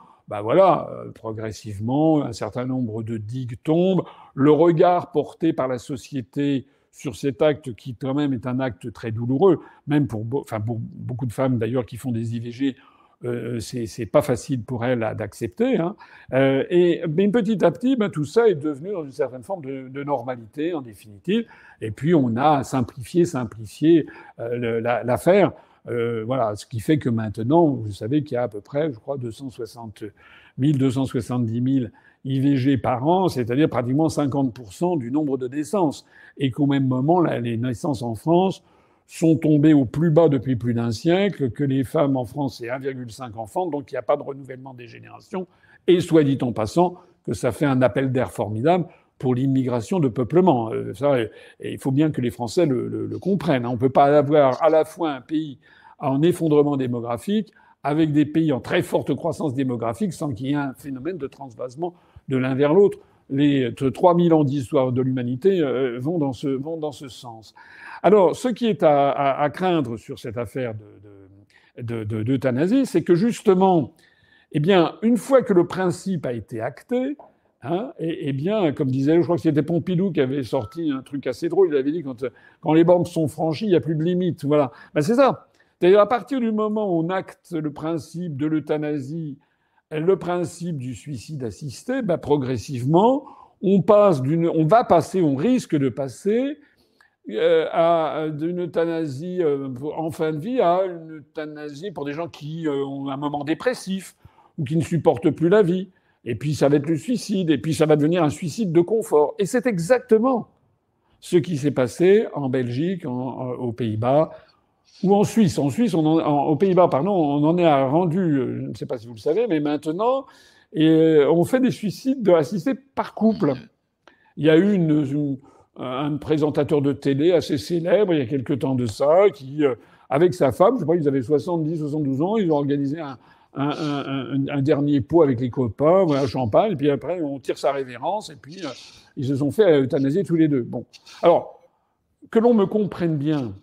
progressivement, un certain nombre de digues tombent, le regard porté par la société sur cet acte qui quand même est un acte très douloureux, même pour beaucoup de femmes d'ailleurs qui font des IVG, c'est pas facile pour elles d'accepter. Hein. Mais petit à petit, tout ça est devenu dans une certaine forme de normalité en définitive. Et puis on a simplifié l'affaire. Voilà, ce qui fait que maintenant, vous savez qu'il y a à peu près, je crois, 260 000, 270 000 IVG par an, c'est-à-dire pratiquement 50% du nombre de naissances. Et qu'au même moment, les naissances en France sont tombées au plus bas depuis plus d'un siècle, que les femmes en France, c'est 1,5 enfants, donc il n'y a pas de renouvellement des générations. Et soit dit en passant, que ça fait un appel d'air formidable pour l'immigration de peuplement. Et il faut bien que les Français le comprennent. On ne peut pas avoir à la fois un pays en effondrement démographique avec des pays en très forte croissance démographique sans qu'il y ait un phénomène de transvasement de l'un vers l'autre. Les 3000 ans d'histoire de l'humanité vont dans ce sens. Alors, ce qui est à craindre sur cette affaire d'euthanasie, c'est que justement, eh bien, une fois que le principe a été acté, hein, et bien, comme disait, je crois que c'était Pompidou qui avait sorti un truc assez drôle. Il avait dit quand les bornes sont franchies, il n'y a plus de limite. Voilà. C'est ça. C'est-à-dire à partir du moment où on acte le principe de l'euthanasie, le principe du suicide assisté, progressivement, on risque de passer d'une euthanasie en fin de vie à une euthanasie pour des gens qui ont un moment dépressif ou qui ne supportent plus la vie. Et puis ça va être le suicide, et puis ça va devenir un suicide de confort. Et c'est exactement ce qui s'est passé en Belgique, aux Pays-Bas, ou en Suisse. En Suisse, aux Pays-Bas, pardon, on en est rendu, je ne sais pas si vous le savez, mais maintenant, on fait des suicides assistés par couple. Il y a eu un présentateur de télé assez célèbre, il y a quelque temps de ça, qui, avec sa femme, je sais pas, ils avaient 70, 72 ans, ils ont organisé un dernier pot avec les copains, voilà, champagne, et puis après, on tire sa révérence, et puis ils se sont fait euthanasier tous les deux. Bon. Alors, que l'on me comprenne bien,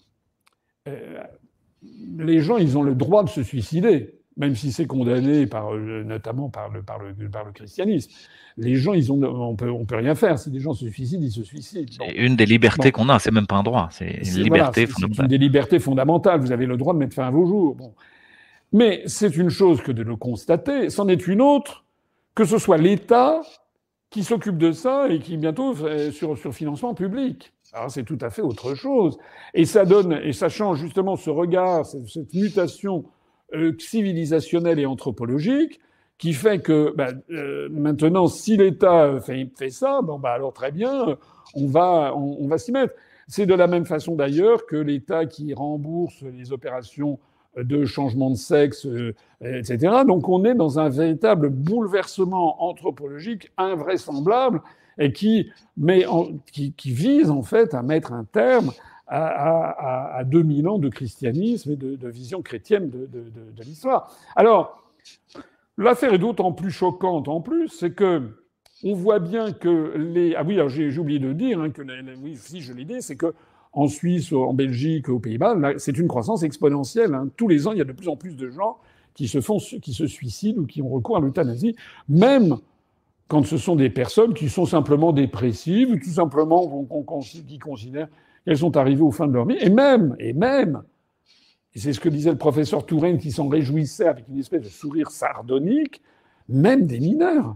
les gens, ils ont le droit de se suicider, même si c'est condamné notamment par le christianisme. Les gens, on peut rien faire. Si des gens se suicident, ils se suicident.
C'est une des libertés qu'on a. C'est même pas un droit. C'est une liberté fondamentale.
C'est une des libertés fondamentales. Vous avez le droit de mettre fin à vos jours. Bon. Mais c'est une chose que de le constater. C'en est une autre que ce soit l'État qui s'occupe de ça et qui bientôt sur financement public. Alors c'est tout à fait autre chose. Et ça change justement ce regard, cette mutation civilisationnelle et anthropologique qui fait que maintenant, si l'État fait ça, alors très bien, on va s'y mettre. C'est de la même façon d'ailleurs que l'État qui rembourse les opérations de changement de sexe, etc. Donc on est dans un véritable bouleversement anthropologique invraisemblable et qui vise en fait à mettre un terme à 2000 ans de christianisme et de vision chrétienne de l'histoire. Alors, l'affaire est d'autant plus choquante en plus, c'est que on voit bien que ah oui, alors j'ai oublié de dire oui, si je l'ai dit, c'est que en Suisse, en Belgique, aux Pays-Bas, c'est une croissance exponentielle. Hein. Tous les ans, il y a de plus en plus de gens qui se suicident ou qui ont recours à l'euthanasie, même quand ce sont des personnes qui sont simplement dépressives, ou tout simplement qui considèrent qu'elles sont arrivées aux fins de leur vie, et même, et c'est ce que disait le professeur Touraine qui s'en réjouissait avec une espèce de sourire sardonique, même des mineurs.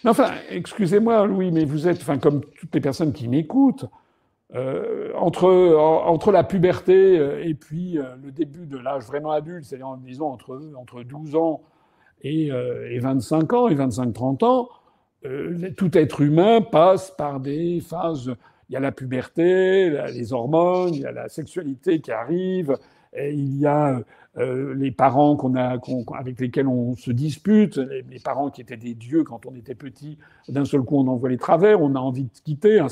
Mais enfin, excusez-moi, Louis, mais vous êtes, comme toutes les personnes qui m'écoutent, entre la puberté et puis le début de l'âge vraiment adulte, c'est-à-dire disons entre 12 ans et 25 ans et 25-30 ans, tout être humain passe par des phases. Il y a la puberté, les hormones, il y a la sexualité qui arrive, et il y a les parents avec lesquels on se dispute, les parents qui étaient des dieux quand on était petit, d'un seul coup on en voit les travers, on a envie de quitter, hein,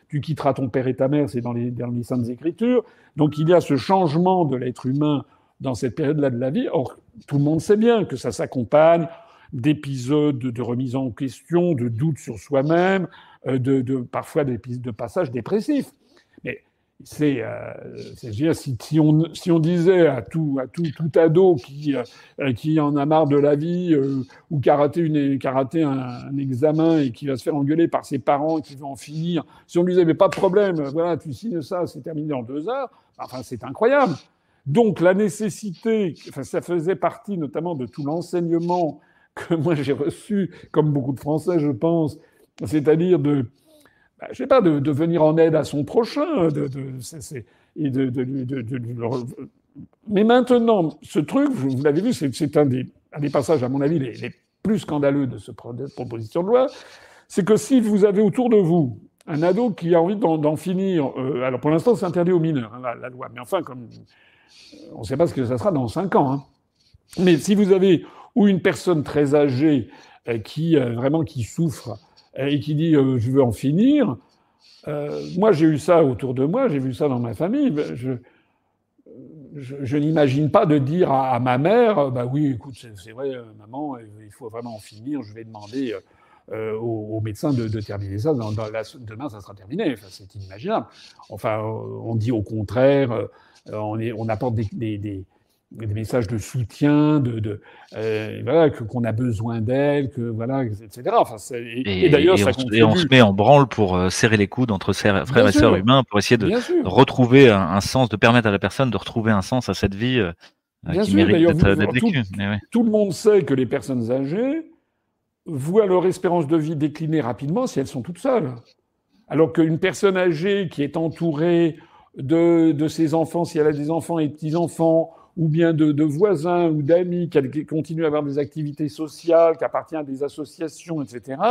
tu quitteras ton père et ta mère, c'est dans les Saintes Écritures. Donc il y a ce changement de l'être humain dans cette période-là de la vie. Or, tout le monde sait bien que ça s'accompagne d'épisodes de remise en question, de doutes sur soi-même, parfois de passages dépressifs. Mais je veux dire, si on disait à tout ado qui en a marre de la vie ou qui a raté un examen et qui va se faire engueuler par ses parents et qui veut en finir, si on lui disait mais pas de problème, voilà, tu signes ça, c'est terminé en 2 heures, enfin c'est incroyable. Donc la nécessité, enfin ça faisait partie notamment de tout l'enseignement que moi j'ai reçu, comme beaucoup de Français je pense, c'est-à-dire je sais pas, de venir en aide à son prochain, mais maintenant, ce truc, vous l'avez vu, c'est un des passages, à mon avis, les plus scandaleux de cette proposition de loi, c'est que si vous avez autour de vous un ado qui a envie d'en finir, alors pour l'instant c'est interdit aux mineurs, hein, la loi, mais enfin, comme on ne sait pas ce que ça sera dans 5 ans, hein. Mais si vous avez ou une personne très âgée qui souffre et qui dit je veux en finir. Moi, j'ai eu ça autour de moi, j'ai vu ça dans ma famille. Je n'imagine pas de dire à ma mère bah oui, écoute, c'est vrai, maman, il faut vraiment en finir. Je vais demander au médecin de terminer ça. Demain, ça sera terminé. Enfin, c'est inimaginable. Enfin, on dit au contraire, on apporte des messages de soutien, voilà, qu'on a besoin d'elle, que voilà, etc. Enfin, et d'ailleurs, ça contribue.
Et on se met en branle pour serrer les coudes entre frères et sœurs humains, pour essayer de retrouver un sens, de permettre à la personne de retrouver un sens à cette vie qui mérite d'être vécue.
Tout le monde sait que les personnes âgées voient leur espérance de vie décliner rapidement si elles sont toutes seules. Alors qu'une personne âgée qui est entourée de ses enfants, si elle a des enfants et petits-enfants, ou bien de voisins ou d'amis qui continuent à avoir des activités sociales, qui appartiennent à des associations, etc.,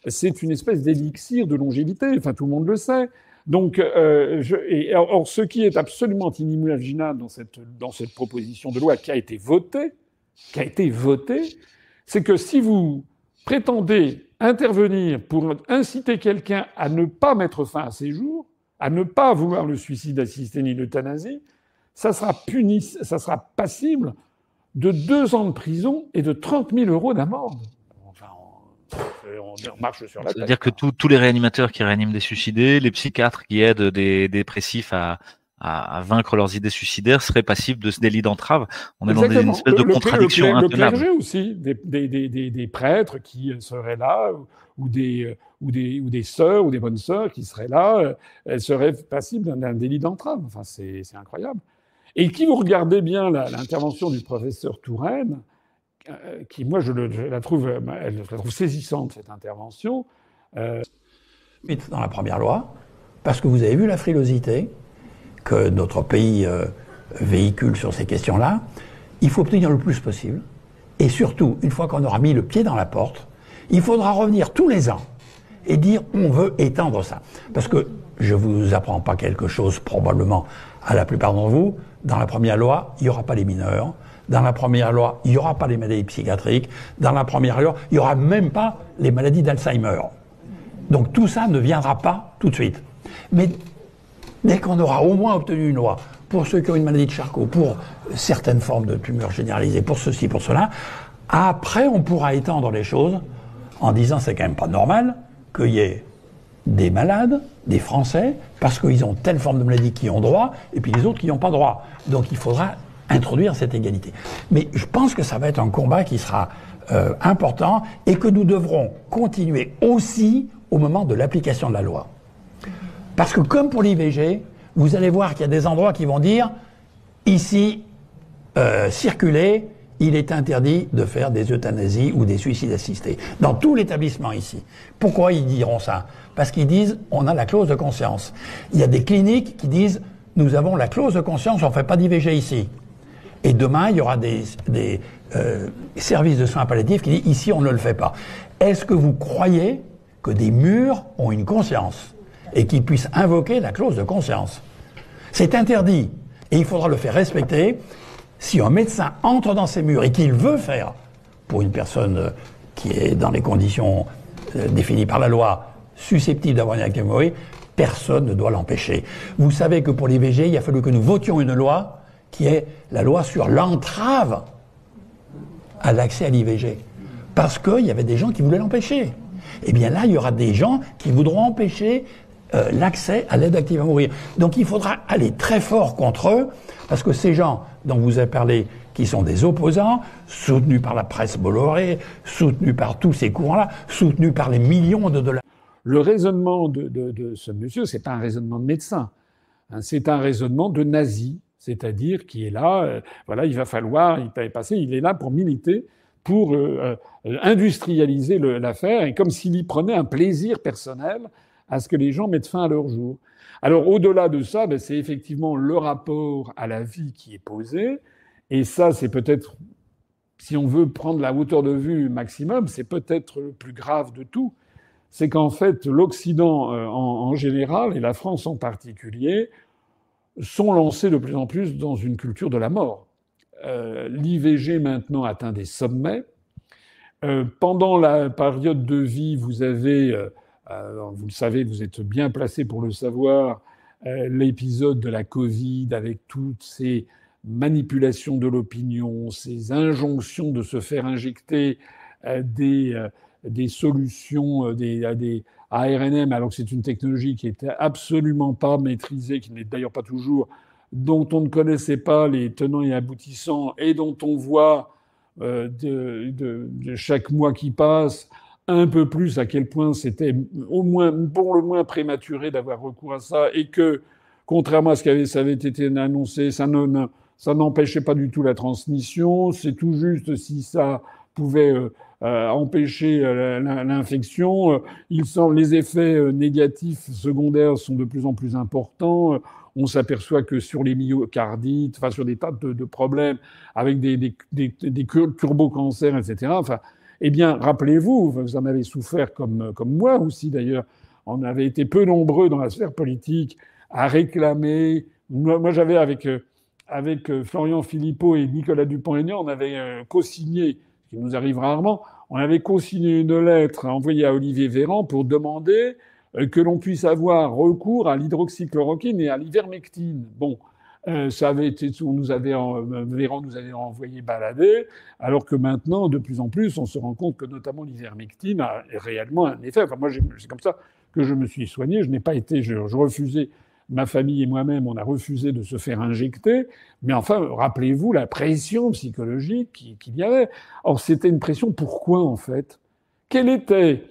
c'est une espèce d'élixir de longévité. Enfin, tout le monde le sait. Donc, or, ce qui est absolument inimaginable dans cette proposition de loi qui a été votée, c'est que si vous prétendez intervenir pour inciter quelqu'un à ne pas mettre fin à ses jours, à ne pas vouloir le suicide assisté ni l'euthanasie, ça sera passible de 2 ans de prison et de 30 000 € d'amende. Enfin, on marche sur la tête.
C'est-à-dire que tous les réanimateurs qui réaniment des suicidés, les psychiatres qui aident des dépressifs à vaincre leurs idées suicidaires seraient passibles de ce délit d'entrave. On est dans une espèce de contradiction intenable.
Le clergé aussi, des prêtres qui seraient là, ou des sœurs, ou des bonnes sœurs qui seraient là, elles seraient passibles d'un délit d'entrave. Enfin, c'est incroyable. Et qui vous regardez bien l'intervention du professeur Touraine, qui, moi, je la trouve saisissante, cette intervention.
Dans la première loi, parce que vous avez vu la frilosité que notre pays véhicule sur ces questions-là, il faut obtenir le plus possible. Et surtout, une fois qu'on aura mis le pied dans la porte, il faudra revenir tous les ans et dire on veut étendre ça. Parce que je ne vous apprends pas quelque chose, probablement, à la plupart d'entre vous. Dans la première loi, il n'y aura pas les mineurs. Dans la première loi, il n'y aura pas les maladies psychiatriques. Dans la première loi, il n'y aura même pas les maladies d'Alzheimer. Donc tout ça ne viendra pas tout de suite. Mais dès qu'on aura au moins obtenu une loi pour ceux qui ont une maladie de Charcot, pour certaines formes de tumeurs généralisées, pour ceci, pour cela, après on pourra étendre les choses en disant c'est quand même pas normal qu'il y ait des malades, des Français, parce qu'ils ont telle forme de maladie qui ont droit, et puis les autres qui n'ont pas droit. Donc il faudra introduire cette égalité. Mais je pense que ça va être un combat qui sera important et que nous devrons continuer aussi au moment de l'application de la loi. Parce que comme pour l'IVG, vous allez voir qu'il y a des endroits qui vont dire ici, circuler, il est interdit de faire des euthanasies ou des suicides assistés. Dans tout l'établissement ici. Pourquoi ils diront ça? Parce qu'ils disent on a la clause de conscience. Il y a des cliniques qui disent nous avons la clause de conscience, on ne fait pas d'IVG ici. Et demain, il y aura des services de soins palliatifs qui disent ici on ne le fait pas. Est-ce que vous croyez que des murs ont une conscience et qu'ils puissent invoquer la clause de conscience? C'est interdit et il faudra le faire respecter. Si un médecin entre dans ces murs et qu'il veut faire, pour une personne qui est dans les conditions définies par la loi, susceptible d'avoir une activité hémorroïde, personne ne doit l'empêcher. Vous savez que pour l'IVG, il a fallu que nous votions une loi qui est la loi sur l'entrave à l'accès à l'IVG. Parce qu'il y avait des gens qui voulaient l'empêcher. Eh bien là, il y aura des gens qui voudront empêcher l'accès à l'aide active à mourir. Donc il faudra aller très fort contre eux, parce que ces gens dont vous avez parlé, qui sont des opposants, soutenus par la presse Bolloré, soutenus par tous ces courants-là, soutenus par les millions de dollars.
Le raisonnement de ce monsieur, c'est pas un raisonnement de médecin, hein, c'est un raisonnement de nazi, c'est-à-dire qui est là, voilà, il va falloir y passer, il est là pour militer, pour industrialiser l'affaire, et comme s'il y prenait un plaisir personnel à ce que les gens mettent fin à leur jour. Alors au-delà de ça, ben, c'est effectivement le rapport à la vie qui est posé, et ça c'est peut-être, si on veut prendre la hauteur de vue maximum, c'est peut-être le plus grave de tout. C'est qu'en fait, l'Occident en général, et la France en particulier, sont lancés de plus en plus dans une culture de la mort. L'IVG maintenant atteint des sommets. Pendant la période de vie, vous avez, vous le savez, vous êtes bien placé pour le savoir, l'épisode de la Covid avec toutes ces manipulations de l'opinion, ces injonctions de se faire injecter des solutions, des ARNM, alors que c'est une technologie qui n'était absolument pas maîtrisée, qui n'est d'ailleurs pas toujours, dont on ne connaissait pas les tenants et aboutissants, et dont on voit de chaque mois qui passe un peu plus à quel point c'était au moins, pour le moins prématuré d'avoir recours à ça, et que, contrairement à ce qui ça avait été annoncé, ça n'empêchait pas du tout la transmission. C'est tout juste si ça pouvait empêcher l'infection. Les effets négatifs secondaires sont de plus en plus importants. On s'aperçoit que sur les myocardites, enfin sur des tas de problèmes avec des turbocancers, etc. Enfin, eh bien, rappelez-vous, vous en avez souffert comme moi aussi d'ailleurs. On avait été peu nombreux dans la sphère politique à réclamer. Moi j'avais avec Florian Philippot et Nicolas Dupont-Aignan, on avait co-signé, ce qui nous arrive rarement, on avait co-signé une lettre envoyée à Olivier Véran pour demander que l'on puisse avoir recours à l'hydroxychloroquine et à l'ivermectine. Bon, ça avait été, Véran nous avait envoyé balader, alors que maintenant, de plus en plus, on se rend compte que notamment l'ivermectine a réellement un effet. Enfin, moi, c'est comme ça que je me suis soigné. Je n'ai pas été, je refusais. Ma famille et moi-même, on a refusé de se faire injecter. Mais enfin, rappelez-vous la pression psychologique qu'il y avait. Or, c'était une pression pourquoi, en fait? Quelle était?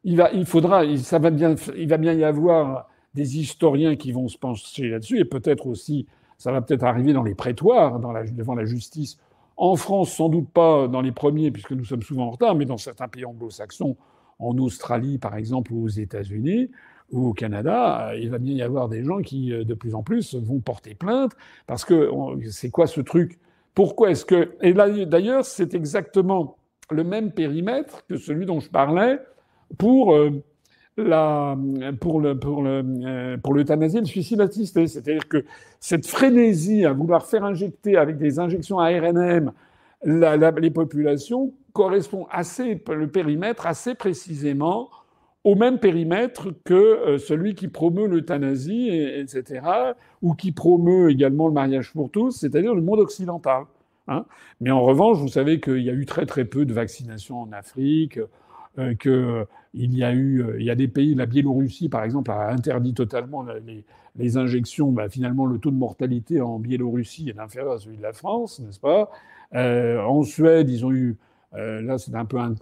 Il va bien y avoir des historiens qui vont se pencher là-dessus, et peut-être aussi, ça va peut-être arriver dans les prétoires, devant la justice. En France, sans doute pas dans les premiers, puisque nous sommes souvent en retard, mais dans certains pays anglo-saxons, en Australie, par exemple, ou aux États-Unis, ou au Canada, il va bien y avoir des gens qui, de plus en plus, vont porter plainte, parce que c'est quoi ce truc? Pourquoi est-ce que... Et là, d'ailleurs, c'est exactement le même périmètre que celui dont je parlais pour l'euthanasie et le suicide assisté. C'est-à-dire que cette frénésie à vouloir faire injecter avec des injections ARNM les populations correspond le périmètre assez précisément au même périmètre que celui qui promeut l'euthanasie, etc., ou qui promeut également le mariage pour tous, c'est-à-dire le monde occidental. Hein. Mais en revanche, vous savez qu'il y a eu très très peu de vaccination en Afrique, qu'il y a des pays, la Biélorussie par exemple a interdit totalement les injections. Bah, finalement, le taux de mortalité en Biélorussie est inférieur à celui de la France, n'est-ce pas? En Suède, ils ont eu là, c'est un peu un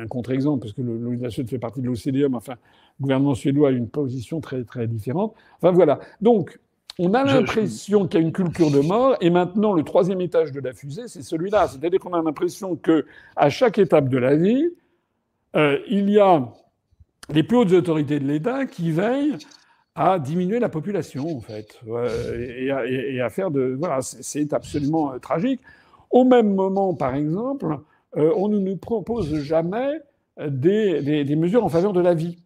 contre-exemple, parce que la Suède fait partie de l'OCDE, mais enfin, le gouvernement suédois a une position très, très différente. Enfin, voilà. Donc, on a l'impression qu'il y a une culture de mort, et maintenant, le troisième étage de la fusée, c'est celui-là. C'est-à-dire qu'on a l'impression qu'à chaque étape de la vie, il y a les plus hautes autorités de l'État qui veillent à diminuer la population, en fait, et à faire de... Voilà, c'est absolument tragique. Au même moment, par exemple... on ne nous propose jamais des mesures en faveur de la vie.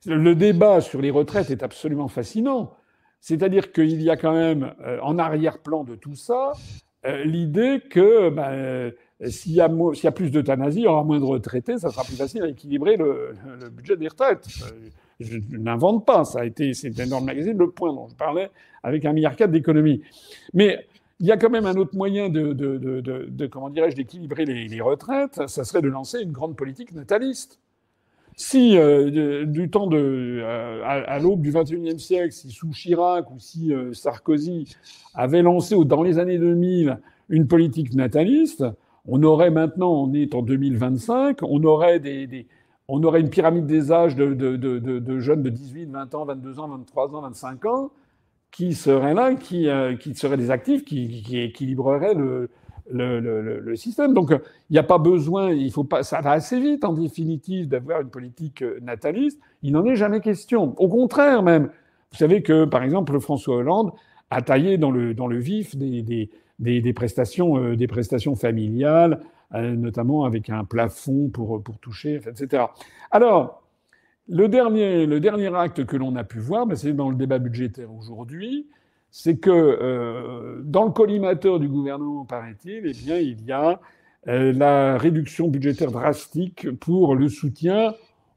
Le débat sur les retraites est absolument fascinant. C'est-à-dire qu'il y a quand même, en arrière-plan de tout ça, l'idée que s'il y a plus d'euthanasie, il y aura moins de retraités, ça sera plus facile à équilibrer le budget des retraites. Je n'invente pas, c'était dans le magazine Le Point dont je parlais, avec 1,4 milliard d'économies. Mais il y a quand même un autre moyen comment dirais-je, d'équilibrer les retraites, ça serait de lancer une grande politique nataliste. Si du temps à l'aube du XXIe siècle, si sous Chirac ou si Sarkozy avait lancé dans les années 2000 une politique nataliste, on aurait maintenant, on est en 2025, on aurait on aurait une pyramide des âges de jeunes de 18, 20 ans, 22 ans, 23 ans, 25 ans qui seraient là, qui seraient des actifs, qui équilibreraient le système. Donc, il n'y a pas besoin, il faut pas, ça va assez vite, en définitive, d'avoir une politique nataliste. Il n'en est jamais question. Au contraire, même. Vous savez que, par exemple, François Hollande a taillé dans le vif des prestations familiales, notamment avec un plafond pour toucher, etc. Alors, le dernier acte que l'on a pu voir, c'est dans le débat budgétaire aujourd'hui, c'est que dans le collimateur du gouvernement, paraît-il, eh bien, il y a la réduction budgétaire drastique pour le soutien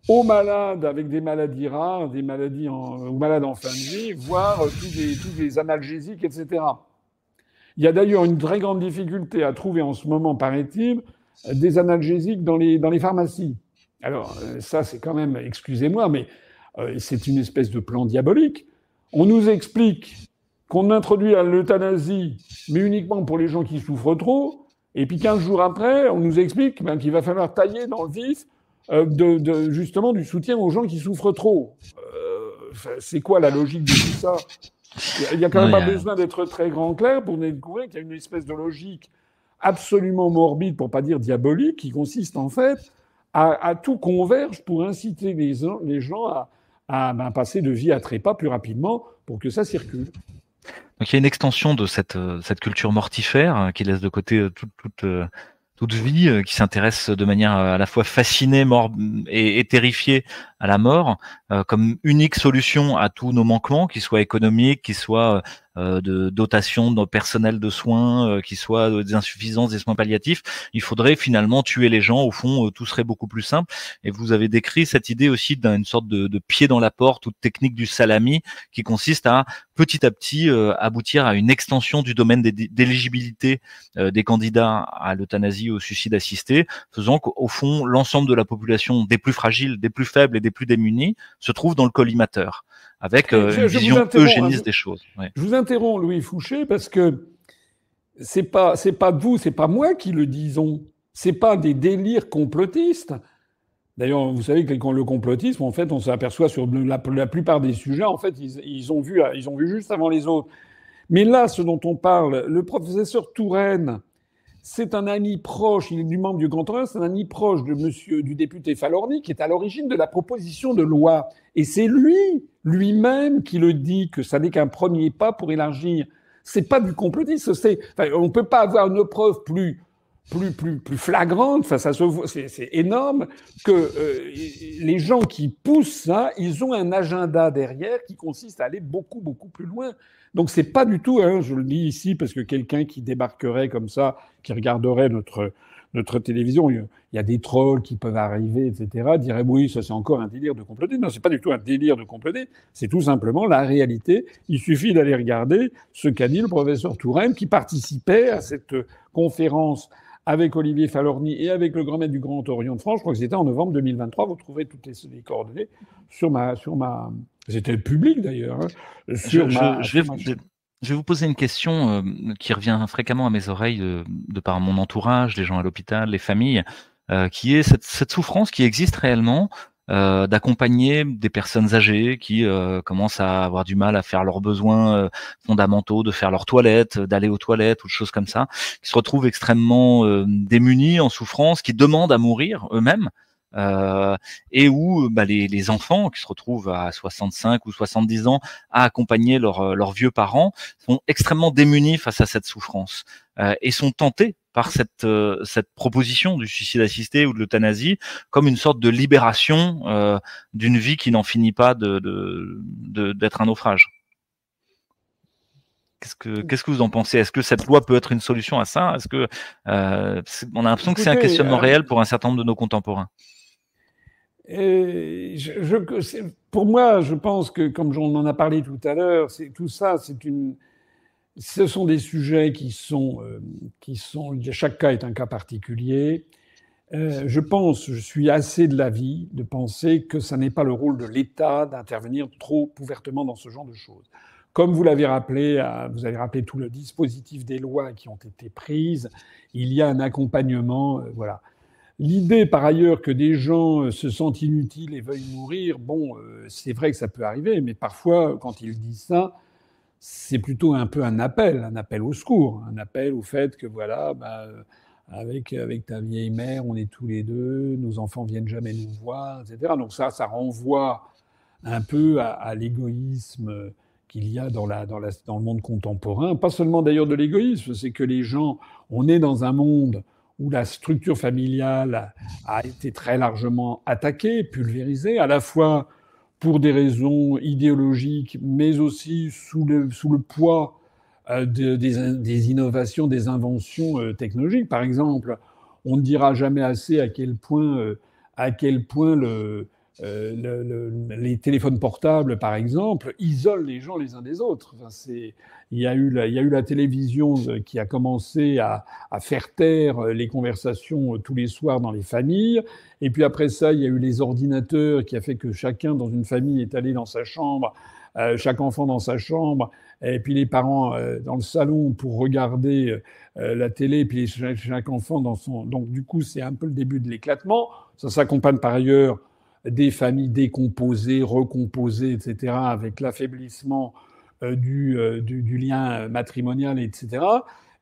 aux malades avec des maladies rares, aux malades en fin de vie, voire tous les analgésiques, etc. Il y a d'ailleurs une très grande difficulté à trouver en ce moment, paraît-il, des analgésiques dans les pharmacies. Alors, ça, c'est quand même, excusez-moi, mais c'est une espèce de plan diabolique. On nous explique qu'on introduit l'euthanasie, mais uniquement pour les gens qui souffrent trop, et puis 15 jours après, on nous explique qu'il va falloir tailler dans le vif justement du soutien aux gens qui souffrent trop. C'est quoi la logique de tout ça? Il n'y a quand même pas besoin d'être très grand clair pour découvrir qu'il y a une espèce de logique absolument morbide, pour pas dire diabolique, qui consiste en fait à tout converge pour inciter les gens à passer de vie à trépas plus rapidement pour que ça circule.
Donc il y a une extension de cette culture mortifère qui laisse de côté toute vie, qui s'intéresse de manière à la fois fascinée et terrifiée à la mort, comme unique solution à tous nos manquements, qu'ils soient économiques, qu'ils soient de dotation de personnel de soins, qu'ils soient des insuffisances des soins palliatifs. Il faudrait finalement tuer les gens. Au fond, tout serait beaucoup plus simple. Et vous avez décrit cette idée aussi d'une sorte de pied dans la porte, toute technique du salami, qui consiste à petit aboutir à une extension du domaine d'éligibilité des candidats à l'euthanasie, au suicide assisté, faisant qu'au fond, l'ensemble de la population des plus fragiles, des plus faibles et des plus démunis se trouve dans le collimateur, avec une vision eugéniste des choses. Ouais.
Je vous interromps, Louis Fouché, parce que c'est pas vous, c'est pas moi qui le disons. C'est pas des délires complotistes. D'ailleurs, vous savez que le complotisme, en fait, on s'aperçoit sur la plupart des sujets, en fait, ils ont vu juste avant les autres. Mais là, ce dont on parle, le professeur Touraine, c'est un ami proche, il est du membre du Grand Orient, c'est un ami proche du député Falorni, qui est à l'origine de la proposition de loi. Et c'est lui-même qui le dit, que ça n'est qu'un premier pas pour élargir. C'est pas du complotisme, on peut pas avoir une preuve plus flagrante, ça se voit, c'est énorme, que les gens qui poussent ça, ils ont un agenda derrière qui consiste à aller beaucoup, beaucoup plus loin. Donc c'est pas du tout, je le dis ici, parce que quelqu'un qui débarquerait comme ça, qui regarderait notre télévision, il y a des trolls qui peuvent arriver, etc., dirait oui, ça c'est encore un délire de comploter. Non, c'est pas du tout un délire de comploter, c'est tout simplement la réalité. Il suffit d'aller regarder ce qu'a dit le professeur Touraine, qui participait à cette conférence avec Olivier Falorni et avec le grand maître du Grand Orient de France. Je crois que c'était en novembre 2023. Vous trouverez toutes les coordonnées sur ma. C'était public d'ailleurs.
Je vais vous poser une question qui revient fréquemment à mes oreilles de par mon entourage, les gens à l'hôpital, les familles, qui est cette souffrance qui existe réellement d'accompagner des personnes âgées qui commencent à avoir du mal à faire leurs besoins fondamentaux, de faire leurs toilettes, d'aller aux toilettes ou de choses comme ça, qui se retrouvent extrêmement démunis, en souffrance, qui demandent à mourir eux-mêmes. Et où les enfants qui se retrouvent à 65 ou 70 ans à accompagner leurs vieux parents sont extrêmement démunis face à cette souffrance et sont tentés par cette proposition du suicide assisté ou de l'euthanasie comme une sorte de libération d'une vie qui n'en finit pas d'être un naufrage. Qu'est-ce que vous en pensez? Est-ce que cette loi peut être une solution à ça? Est-ce que on a l'impression que c'est un questionnement réel pour un certain nombre de nos contemporains?
Pour moi, je pense que, comme on en a parlé tout à l'heure, ce sont des sujets qui sont, chaque cas est un cas particulier. Je suis assez de l'avis de penser que ça n'est pas le rôle de l'État d'intervenir trop ouvertement dans ce genre de choses. Comme vous l'avez rappelé, vous avez rappelé tout le dispositif des lois qui ont été prises, il y a un accompagnement, voilà. L'idée, par ailleurs, que des gens se sentent inutiles et veuillent mourir, bon, c'est vrai que ça peut arriver, mais parfois, quand ils disent ça, c'est plutôt un peu un appel au secours, un appel au fait que voilà, avec ta vieille mère, on est tous les deux, nos enfants viennent jamais nous voir, etc. Donc ça renvoie un peu à l'égoïsme qu'il y a dans le monde contemporain. Pas seulement d'ailleurs de l'égoïsme, c'est que les gens, on est dans un monde où la structure familiale a été très largement attaquée, pulvérisée, à la fois pour des raisons idéologiques, mais aussi sous le poids des innovations, des inventions technologiques. Par exemple, on ne dira jamais assez à quel point les téléphones portables, par exemple, isolent les gens les uns des autres. Enfin, il y a eu la télévision qui a commencé à faire taire les conversations tous les soirs dans les familles. Et puis après ça, il y a eu les ordinateurs qui a fait que chacun dans une famille est allé dans sa chambre, chaque enfant dans sa chambre, et puis les parents dans le salon pour regarder la télé, puis chaque enfant dans son... Donc du coup, c'est un peu le début de l'éclatement. Ça s'accompagne par ailleurs des familles décomposées, recomposées, etc., avec l'affaiblissement du lien matrimonial, etc.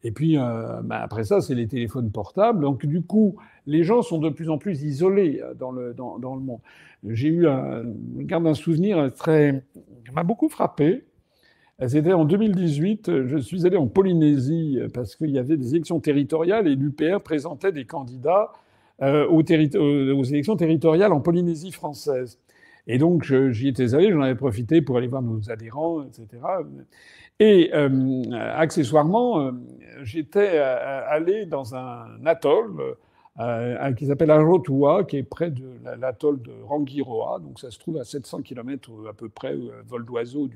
Et puis, après ça, c'est les téléphones portables. Donc, du coup, les gens sont de plus en plus isolés dans le monde. Je garde un souvenir qui m'a beaucoup frappé. C'était en 2018, je suis allé en Polynésie parce qu'il y avait des élections territoriales et l'UPR présentait des candidats aux élections territoriales en Polynésie française. Et donc, j'y étais allé, j'en avais profité pour aller voir nos adhérents, etc. Et accessoirement, j'étais allé dans un atoll qui s'appelle Arotua, qui est près de l'atoll de Rangiroa. Donc, ça se trouve à 700 km à peu près, vol d'oiseau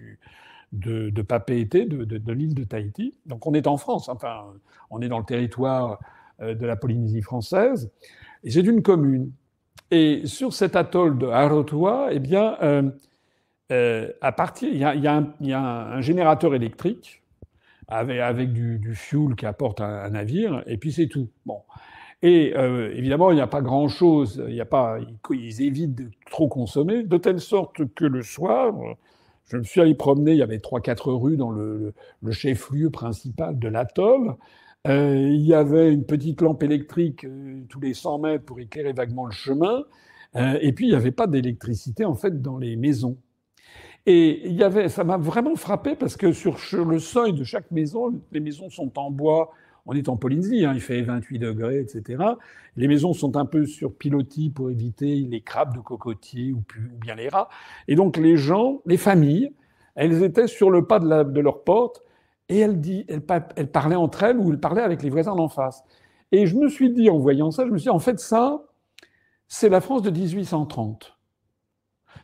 de Papeete, de l'île de Tahiti. Donc, on est en France, enfin, on est dans le territoire de la Polynésie française. Et c'est une commune. Et sur cet atoll de Arotua, eh bien, il y a un générateur électrique avec du fuel qui apporte un navire, et puis c'est tout. Bon. Et évidemment, il n'y a pas grand-chose. Ils évitent de trop consommer, de telle sorte que le soir, je me suis allé promener. Il y avait 3-4 rues dans le chef-lieu principal de l'atoll. Il y avait une petite lampe électrique tous les 100 mètres pour éclairer vaguement le chemin. Et puis, il n'y avait pas d'électricité, en fait, dans les maisons. Et ça m'a vraiment frappé parce que sur le seuil de chaque maison, les maisons sont en bois. On est en Polynésie, hein, il fait 28 degrés, etc. Les maisons sont un peu sur pilotis pour éviter les crabes de cocotiers ou bien les rats. Et donc, les familles, elles étaient sur le pas de leur porte. Et elles parlaient entre elles ou elles parlaient avec les voisins d'en face. Et je me suis dit, en voyant ça, en fait, ça, c'est la France de 1830.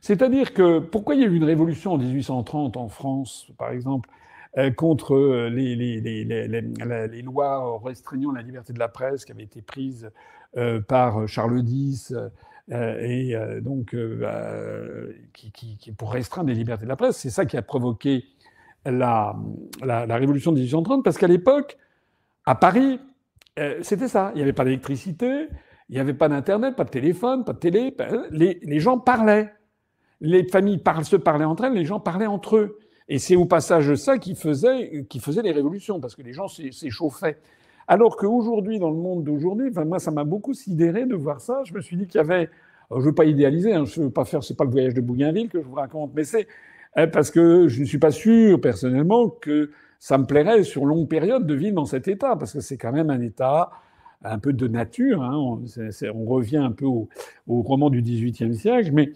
C'est-à-dire que, pourquoi il y a eu une révolution en 1830 en France, par exemple, contre les lois restreignant la liberté de la presse qui avaient été prises par Charles X, qui pour restreindre les libertés de la presse, c'est ça qui a provoqué la révolution de 1830, parce qu'à l'époque, à Paris, c'était ça. Il n'y avait pas d'électricité, il n'y avait pas d'Internet, pas de téléphone, pas de télé. Les gens parlaient. Les familles se parlaient entre elles, les gens parlaient entre eux. Et c'est au passage de ça qui faisait les révolutions, parce que les gens s'échauffaient. Alors qu'aujourd'hui, dans le monde d'aujourd'hui, moi, ça m'a beaucoup sidéré de voir ça. Je me suis dit qu'il y avait... Alors, je ne veux pas idéaliser, hein, je veux pas faire... C'est pas le voyage de Bougainville que je vous raconte, mais c'est parce que je ne suis pas sûr, personnellement, que ça me plairait sur longue période de vivre dans cet état, parce que c'est quand même un état un peu de nature. Hein. On revient un peu au roman du XVIIIe siècle, mais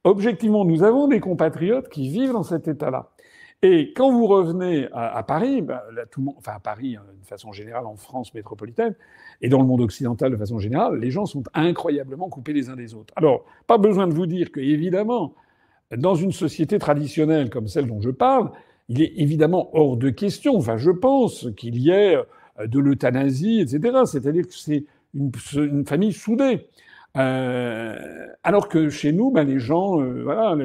objectivement, nous avons des compatriotes qui vivent dans cet état-là. Et quand vous revenez à Paris, là, tout le monde, enfin à Paris de façon générale, en France métropolitaine, et dans le monde occidental de façon générale, les gens sont incroyablement coupés les uns des autres. Alors, pas besoin de vous dire que, évidemment, dans une société traditionnelle comme celle dont je parle, il est évidemment hors de question, enfin je pense, qu'il y ait de l'euthanasie, etc. C'est-à-dire que c'est une famille soudée. Alors que chez nous, les gens, voilà,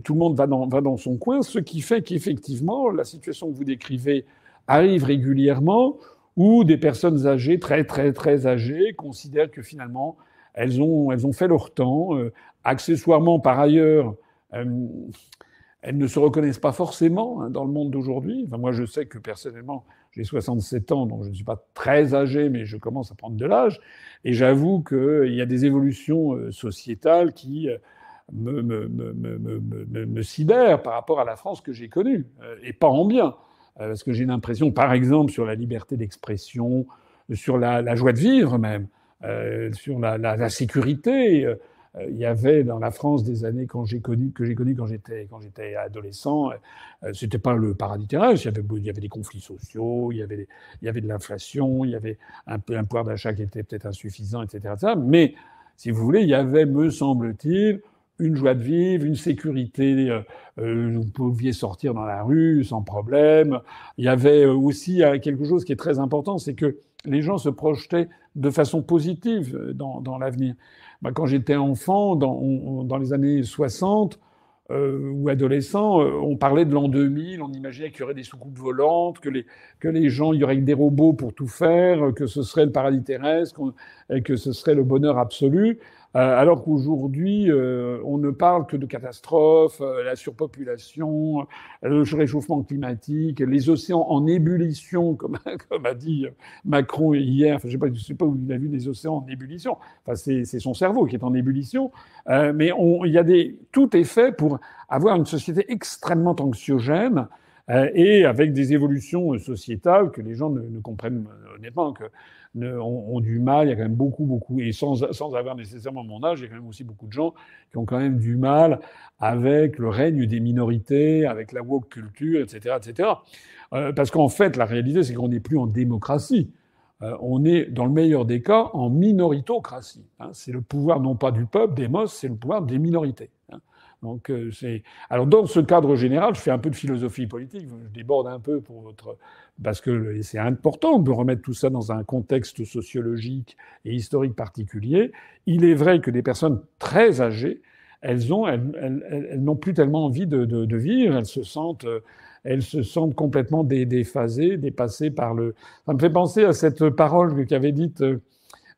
tout le monde va dans son coin, ce qui fait qu'effectivement, la situation que vous décrivez arrive régulièrement, où des personnes âgées, très très très âgées, considèrent que finalement, elles ont fait leur temps. Accessoirement, par ailleurs, elles ne se reconnaissent pas forcément dans le monde d'aujourd'hui. Enfin, moi, je sais que personnellement, j'ai 67 ans, donc je ne suis pas très âgé, mais je commence à prendre de l'âge. Et j'avoue qu'il y a des évolutions sociétales qui me sidèrent par rapport à la France que j'ai connue, et pas en bien. Parce que j'ai l'impression, par exemple, sur la liberté d'expression, sur la joie de vivre même, sur la sécurité. Il y avait dans la France des années que j'ai connues quand j'étais adolescent, c'était pas le paradis terrestre. Il y avait des conflits sociaux, il y avait de l'inflation, il y avait un pouvoir d'achat qui était peut-être insuffisant, etc. Mais si vous voulez, il y avait, me semble-t-il, une joie de vivre, une sécurité. Vous pouviez sortir dans la rue sans problème. Il y avait aussi quelque chose qui est très important, c'est que les gens se projetaient de façon positive dans l'avenir. Quand j'étais enfant, dans les années 60 ou adolescent, on parlait de l'an 2000, on imaginait qu'il y aurait des soucoupes volantes, que les gens, il y aurait des robots pour tout faire, que ce serait le paradis terrestre, et que ce serait le bonheur absolu. Alors qu'aujourd'hui, on ne parle que de catastrophes, la surpopulation, le réchauffement climatique, les océans en ébullition, comme a dit Macron hier. Enfin, je sais pas où il a vu des océans en ébullition. Enfin, c'est son cerveau qui est en ébullition. Mais tout est fait pour avoir une société extrêmement anxiogène, et avec des évolutions sociétales que les gens ne comprennent honnêtement, ont du mal. Il y a quand même beaucoup, et sans avoir nécessairement mon âge, il y a quand même aussi beaucoup de gens qui ont quand même du mal avec le règne des minorités, avec la woke culture, etc., etc. Parce qu'en fait, la réalité, c'est qu'on n'est plus en démocratie. On est, dans le meilleur des cas, en minoritocratie. C'est le pouvoir non pas du peuple, démos, c'est le pouvoir des minorités. Donc alors dans ce cadre général, je fais un peu de philosophie politique, je déborde un peu parce que c'est important de remettre tout ça dans un contexte sociologique et historique particulier. Il est vrai que des personnes très âgées, elles n'ont plus tellement envie de vivre, elles se sentent complètement déphasées, dépassées par le. Ça me fait penser à cette parole qu'avait dite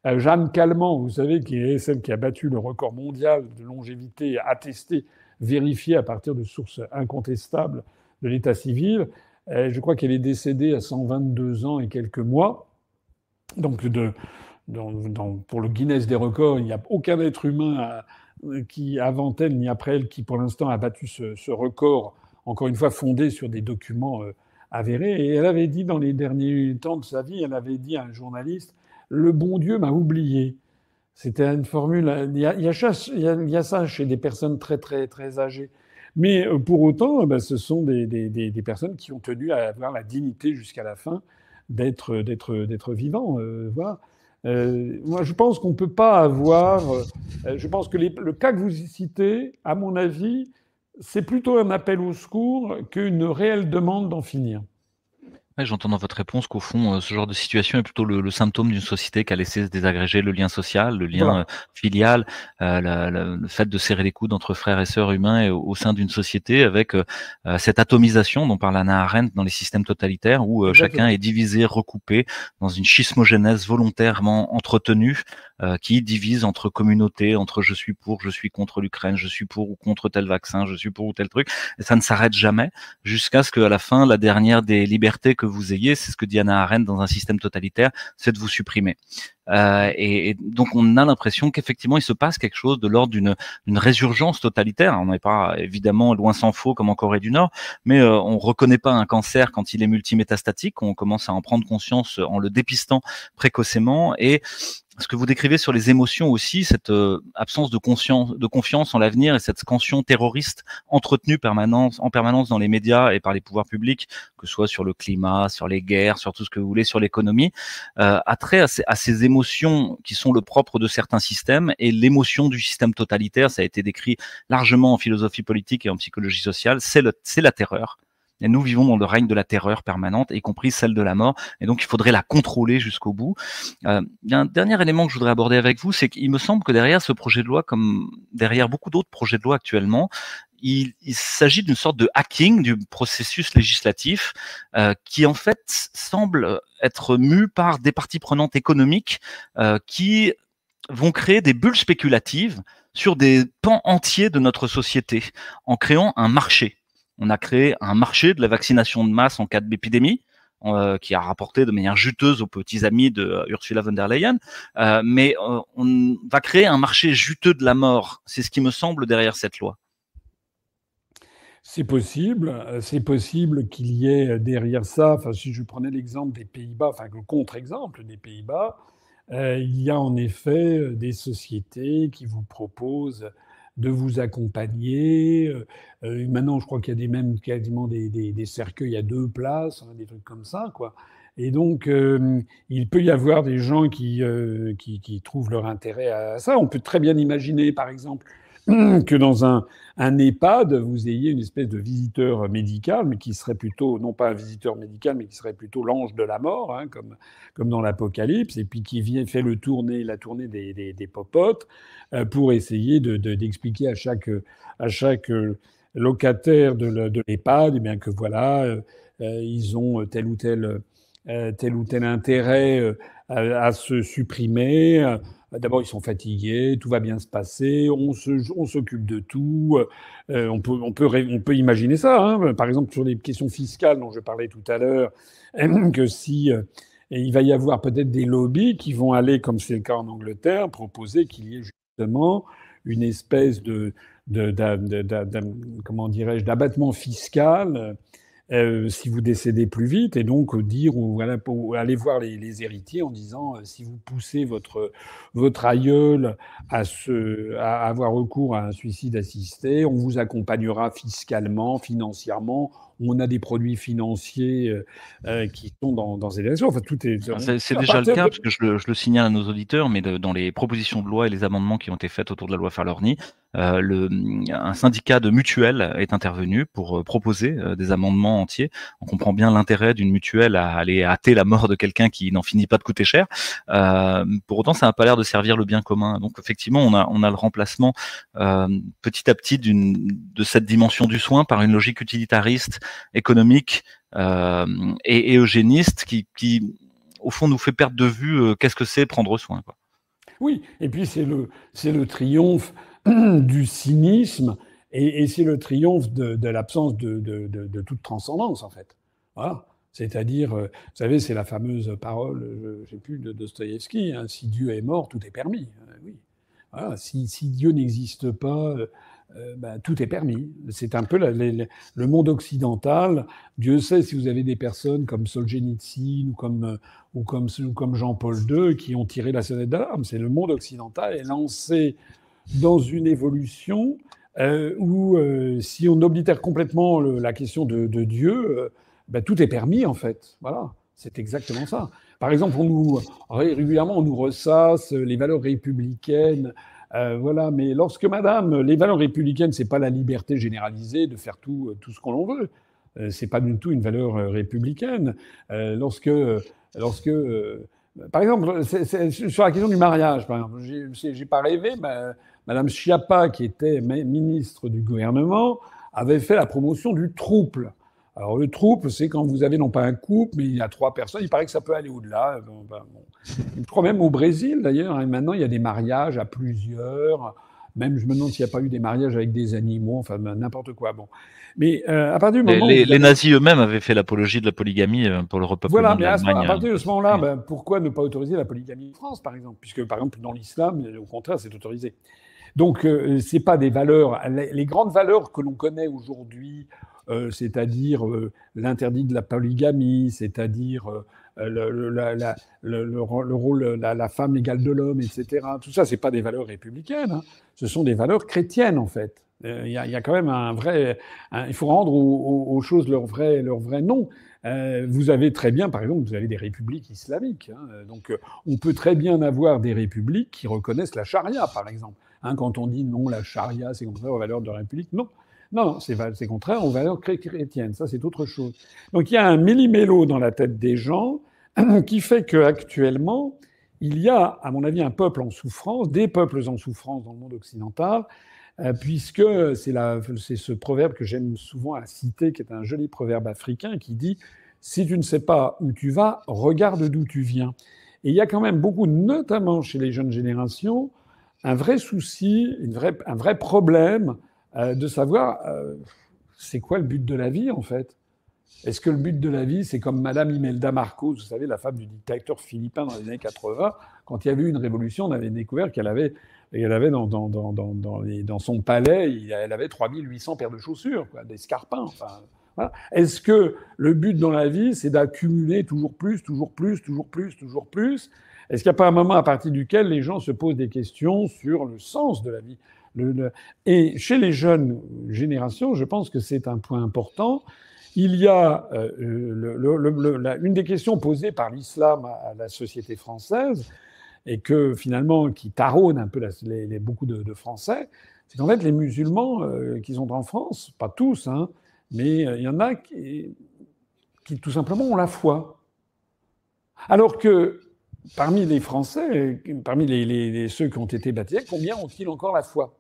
Jeanne Calment, vous savez, qui est celle qui a battu le record mondial de longévité attesté, vérifié à partir de sources incontestables de l'état civil. Je crois qu'elle est décédée à 122 ans et quelques mois. Donc, pour le Guinness des records, il n'y a aucun être humain qui, avant elle ni après elle, qui pour l'instant a battu ce record, encore une fois fondé sur des documents avérés. Et elle avait dit, dans les derniers temps de sa vie, elle avait dit à un journaliste: le bon Dieu m'a oublié. C'était une formule. Il y a ça chez des personnes très, très, très âgées. Mais pour autant, ce sont des personnes qui ont tenu à avoir la dignité jusqu'à la fin d'être vivants. Voilà. Moi, je pense qu'on ne peut pas avoir. Je pense que le cas que vous citez, à mon avis, c'est plutôt un appel au secours qu'une réelle demande d'en finir.
Ouais, j'entends dans votre réponse qu'au fond, ce genre de situation est plutôt le symptôme d'une société qui a laissé se désagréger le lien social, le lien
Voilà.
filial, le fait de serrer les coudes entre frères et sœurs humains et au sein d'une société, avec cette atomisation dont parle Hannah Arendt dans les systèmes totalitaires, où chacun est divisé, recoupé dans une schismogénèse volontairement entretenue, qui divise entre communautés, entre je suis pour, je suis contre l'Ukraine, je suis pour ou contre tel vaccin, je suis pour ou tel truc, et ça ne s'arrête jamais, jusqu'à ce qu'à la fin, la dernière des libertés que vous ayez, c'est ce que dit Hannah Arendt dans un système totalitaire, c'est de vous supprimer. Et donc on a l'impression qu'effectivement il se passe quelque chose de l'ordre d'une résurgence totalitaire. On n'est pas évidemment loin s'en faut comme en Corée du Nord, mais on reconnaît pas un cancer quand il est multimétastatique. On commence à en prendre conscience en le dépistant précocement. Et ce que vous décrivez sur les émotions aussi, cette absence de confiance en l'avenir et cette scansion terroriste entretenue en permanence dans les médias et par les pouvoirs publics, que ce soit sur le climat, sur les guerres, sur tout ce que vous voulez, sur l'économie, a trait à ces émotions qui sont le propre de certains systèmes. Et l'émotion du système totalitaire, ça a été décrit largement en philosophie politique et en psychologie sociale, c'est la terreur. Et nous vivons dans le règne de la terreur permanente, y compris celle de la mort, et donc il faudrait la contrôler jusqu'au bout. Il y a un dernier élément que je voudrais aborder avec vous, c'est qu'il me semble que derrière ce projet de loi, comme derrière beaucoup d'autres projets de loi actuellement, il s'agit d'une sorte de hacking du processus législatif qui en fait semble être mu par des parties prenantes économiques qui vont créer des bulles spéculatives sur des pans entiers de notre société en créant un marché. On a créé un marché de la vaccination de masse en cas d'épidémie, qui a rapporté de manière juteuse aux petits amis de Ursula von der Leyen, mais on va créer un marché juteux de la mort. C'est ce qui me semble derrière cette loi.
C'est possible qu'il y ait derrière ça, enfin, si je prenais l'exemple des Pays-Bas, enfin, le contre-exemple des Pays-Bas, il y a en effet des sociétés qui vous proposent de vous accompagner. Maintenant, je crois qu'il y a même quasiment des cercueils à 2 places, hein, des trucs comme ça, quoi. Et donc, il peut y avoir des gens qui trouvent leur intérêt à ça. On peut très bien imaginer, par exemple, que dans un EHPAD, vous ayez une espèce de visiteur médical, mais qui serait plutôt, non pas un visiteur médical, mais qui serait plutôt l'ange de la mort, hein, comme dans l'Apocalypse, et puis qui fait la tournée des popotes pour essayer d'expliquer à chaque locataire de l'EHPAD, eh bien que voilà, ils ont tel ou tel intérêt à se supprimer. D'abord, ils sont fatigués, tout va bien se passer, on s'occupe de tout. On peut imaginer ça, hein. Par exemple, sur les questions fiscales dont je parlais tout à l'heure, que si il va y avoir peut-être des lobbies qui vont aller, comme c'est le cas en Angleterre, proposer qu'il y ait justement une espèce comment dirais-je, d'abattement fiscal si vous décédez plus vite, et donc dire ou voilà, aller voir les héritiers en disant si vous poussez votre aïeul à avoir recours à un suicide assisté, on vous accompagnera fiscalement, financièrement. On a des produits financiers qui sont dans ces directions. Enfin, tout est.
C'est déjà le cas, parce que je le signale à nos auditeurs, mais dans les propositions de loi et les amendements qui ont été faits autour de la loi Farlerny, un syndicat de mutuelles est intervenu pour proposer des amendements entiers. On comprend bien l'intérêt d'une mutuelle à aller hâter la mort de quelqu'un qui n'en finit pas de coûter cher. Pour autant, ça n'a pas l'air de servir le bien commun. Donc effectivement, on a le remplacement petit à petit de cette dimension du soin par une logique utilitariste, économique et eugéniste qui, au fond, nous fait perdre de vue qu'est-ce que c'est prendre soin, quoi.
Oui, et puis c'est le triomphe du cynisme et c'est le triomphe de l'absence de toute transcendance, en fait. Voilà. C'est-à-dire, vous savez, c'est la fameuse parole, je sais plus, de Dostoïevski, hein, si Dieu est mort, tout est permis. Oui. Voilà. Si Dieu n'existe pas, tout est permis. C'est un peu le monde occidental. Dieu sait si vous avez des personnes comme Solzhenitsyn ou comme Jean-Paul II qui ont tiré la sonnette d'alarme. C'est le monde occidental est lancé dans une évolution où si on oblitère complètement la question de Dieu, tout est permis en fait. Voilà, c'est exactement ça. Par exemple, régulièrement on nous ressasse les valeurs républicaines. Voilà, mais lorsque les valeurs républicaines, c'est pas la liberté généralisée de faire tout ce qu'on veut. C'est pas du tout une valeur républicaine. Par exemple, sur la question du mariage, par exemple, j'ai pas rêvé, Madame Schiappa, qui était ministre du gouvernement, avait fait la promotion du trouble. Alors le trouble, c'est quand vous avez non pas un couple, mais il y a 3 personnes. Il paraît que ça peut aller au-delà. Je crois même au Brésil, d'ailleurs, hein, maintenant, il y a des mariages à plusieurs. Même, je me demande s'il n'y a pas eu des mariages avec des animaux, enfin, n'importe quoi. Bon. Mais à partir du moment
les nazis eux-mêmes avaient fait l'apologie de la polygamie pour le repeuplement
voilà,
de
mais
l'Allemagne.
À partir de ce moment-là, pourquoi ne pas autoriser la polygamie en France, par exemple? Puisque, par exemple, dans l'islam, au contraire, c'est autorisé. Donc, c'est pas des valeurs. Les grandes valeurs que l'on connaît aujourd'hui, c'est-à-dire l'interdit de la polygamie, c'est-à-dire le rôle, la femme égale de l'homme, etc. Tout ça, c'est pas des valeurs républicaines. Hein. Ce sont des valeurs chrétiennes, en fait. Il y a quand même un vrai. Il faut rendre aux choses leur vrai nom. Vous avez très bien, par exemple, vous avez des républiques islamiques. Hein. Donc, on peut très bien avoir des républiques qui reconnaissent la charia, par exemple. Hein, quand on dit non, la charia, c'est contraire aux valeurs de la République, non. Non, c'est contraire aux valeurs chrétiennes. Ça, c'est autre chose. Donc il y a un méli-mélo dans la tête des gens qui fait qu'actuellement, il y a, à mon avis, un peuple en souffrance, des peuples en souffrance dans le monde occidental, puisque c'est ce proverbe que j'aime souvent à citer, qui est un joli proverbe africain, qui dit « Si tu ne sais pas où tu vas, regarde d'où tu viens ». Et il y a quand même beaucoup, notamment chez les jeunes générations, un vrai souci, un vrai problème de savoir c'est quoi le but de la vie, en fait. Est-ce que le but de la vie, c'est comme Madame Imelda Marcos, vous savez, la femme du dictateur philippin dans les années 80, quand il y avait eu une révolution, on avait découvert qu'elle avait dans son palais, elle avait 3800 paires de chaussures, quoi, des scarpins, enfin. Voilà. Est-ce que le but dans la vie, c'est d'accumuler toujours plus, toujours plus, toujours plus, toujours plus? Est-ce qu'il n'y a pas un moment à partir duquel les gens se posent des questions sur le sens de la vie? Et chez les jeunes générations, je pense que c'est un point important. Il y a une des questions posées par l'islam à la société française, et que finalement, qui taronne un peu beaucoup de Français, c'est qu'en fait, les musulmans qui sont en France, pas tous, hein, mais il y en a qui tout simplement ont la foi. Alors que parmi les Français, parmi ceux qui ont été baptisés, combien ont-ils encore la foi?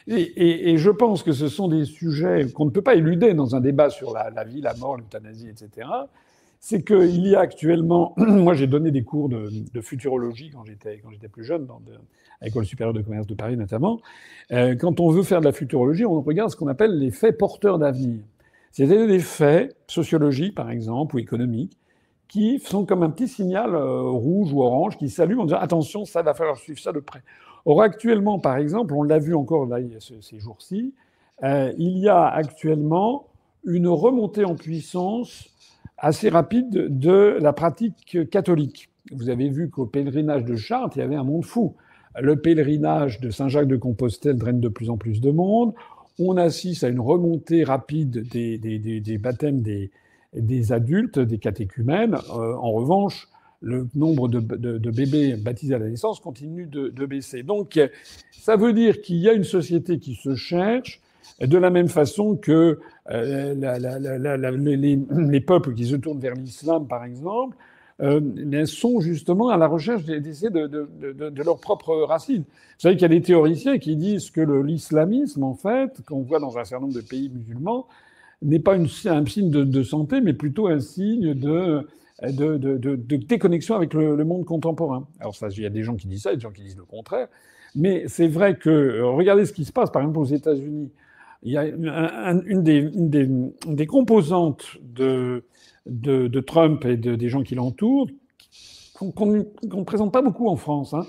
Et je pense que ce sont des sujets qu'on ne peut pas éluder dans un débat sur la vie, la mort, l'euthanasie, etc. C'est qu'il y a actuellement... Moi, j'ai donné des cours de futurologie quand j'étais plus jeune, à l'École supérieure de commerce de Paris notamment. Quand on veut faire de la futurologie, on regarde ce qu'on appelle les faits porteurs d'avenir. C'est-à-dire des faits sociologiques, par exemple, ou économiques, qui sont comme un petit signal rouge ou orange qui s'allume en disant « Attention, ça va falloir suivre ça de près ». Or, actuellement, par exemple, on l'a vu encore là, ces jours-ci, il y a actuellement une remontée en puissance assez rapide de la pratique catholique. Vous avez vu qu'au pèlerinage de Chartres, il y avait un monde fou. Le pèlerinage de Saint-Jacques-de-Compostelle draine de plus en plus de monde. On assiste à une remontée rapide des baptêmes des adultes, des catéchumènes. En revanche, le nombre de bébés baptisés à la naissance continue de baisser. Donc, ça veut dire qu'il y a une société qui se cherche de la même façon que les peuples qui se tournent vers l'islam, par exemple, sont justement à la recherche d'essayer de leurs propres racines. Vous savez qu'il y a des théoriciens qui disent que l'islamisme, en fait, qu'on voit dans un certain nombre de pays musulmans, n'est pas un signe de santé, mais plutôt un signe de déconnexion avec le monde contemporain. Alors ça, il y a des gens qui disent ça, et des gens qui disent le contraire. Mais c'est vrai que, regardez ce qui se passe, par exemple, aux États-Unis. Il y a une des composantes de Trump et des gens qui l'entourent, qu'on ne présente pas beaucoup en France, hein.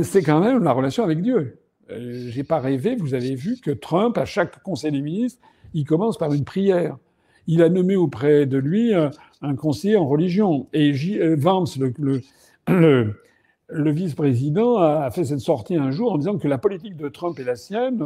C'est quand même la relation avec Dieu. J'ai pas rêvé, vous avez vu que Trump, à chaque conseil des ministres, il commence par une prière. Il a nommé auprès de lui un conseiller en religion. Et Vance, le vice-président, a fait cette sortie un jour en disant que la politique de Trump et la sienne,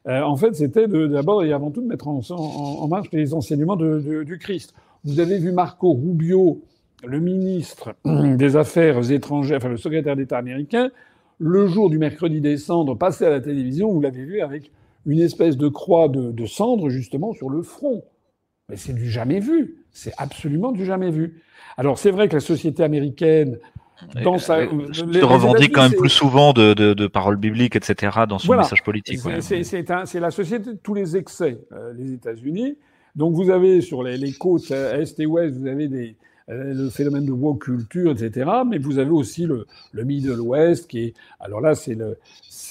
en fait, c'était d'abord et avant tout de mettre en marche les enseignements du Christ. Vous avez vu Marco Rubio, le ministre des Affaires étrangères, enfin le secrétaire d'État américain, le jour du mercredi des cendres, passer à la télévision, vous l'avez vu avec une espèce de croix de cendres, justement, sur le front. Mais c'est du jamais vu. C'est absolument du jamais vu. Alors, c'est vrai que la société américaine,
se revendique quand même plus souvent de paroles bibliques, etc., dans son message politique.
C'est la société de tous les excès, les États-Unis. Donc, vous avez sur les côtes est et ouest, vous avez le phénomène de woke culture, etc. Mais vous avez aussi le Middle West qui est... Alors là, c'est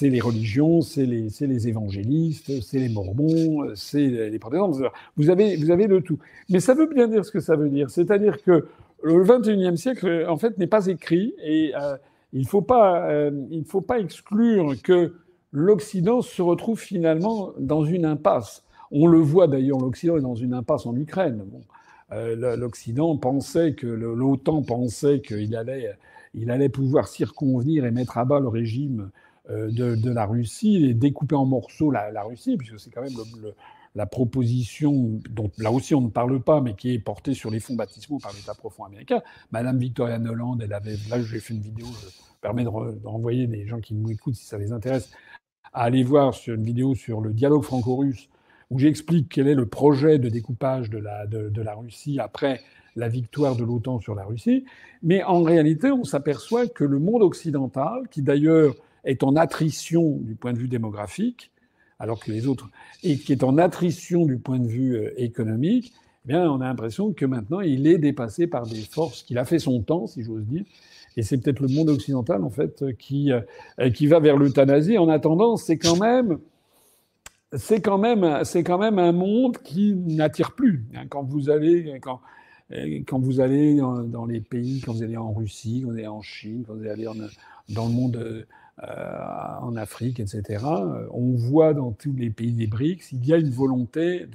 les religions, c'est les évangélistes, c'est les mormons, c'est les protestants. Vous avez de tout. Mais ça veut bien dire ce que ça veut dire. C'est-à-dire que le XXIe siècle, en fait, n'est pas écrit et il faut pas exclure que l'Occident se retrouve finalement dans une impasse. On le voit d'ailleurs, l'Occident est dans une impasse en Ukraine. Bon. L'Occident pensait que l'OTAN pensait qu'il allait pouvoir circonvenir et mettre à bas le régime de la Russie et découper en morceaux la Russie, puisque c'est quand même la proposition dont là aussi on ne parle pas, mais qui est portée sur les fonds baptismaux par l'État profond américain. Madame Victoria Nuland, là j'ai fait une vidéo, je permets de renvoyer des gens qui m'écoutent si ça les intéresse, à aller voir sur une vidéo sur le dialogue franco-russe, où j'explique quel est le projet de découpage de la Russie après la victoire de l'OTAN sur la Russie. Mais en réalité, on s'aperçoit que le monde occidental, qui d'ailleurs est en attrition du point de vue démographique, alors que les autres, et qui est en attrition du point de vue économique, eh bien, on a l'impression que maintenant, il est dépassé par des forces qu'il a fait son temps, si j'ose dire. Et c'est peut-être le monde occidental, en fait, qui va vers l'euthanasie. En attendant, c'est quand même un monde qui n'attire plus. Quand vous allez dans les pays, quand vous allez en Russie, quand vous allez en Chine, quand vous allez dans le monde, en Afrique, etc., on voit dans tous les pays des BRICS, il y a une volonté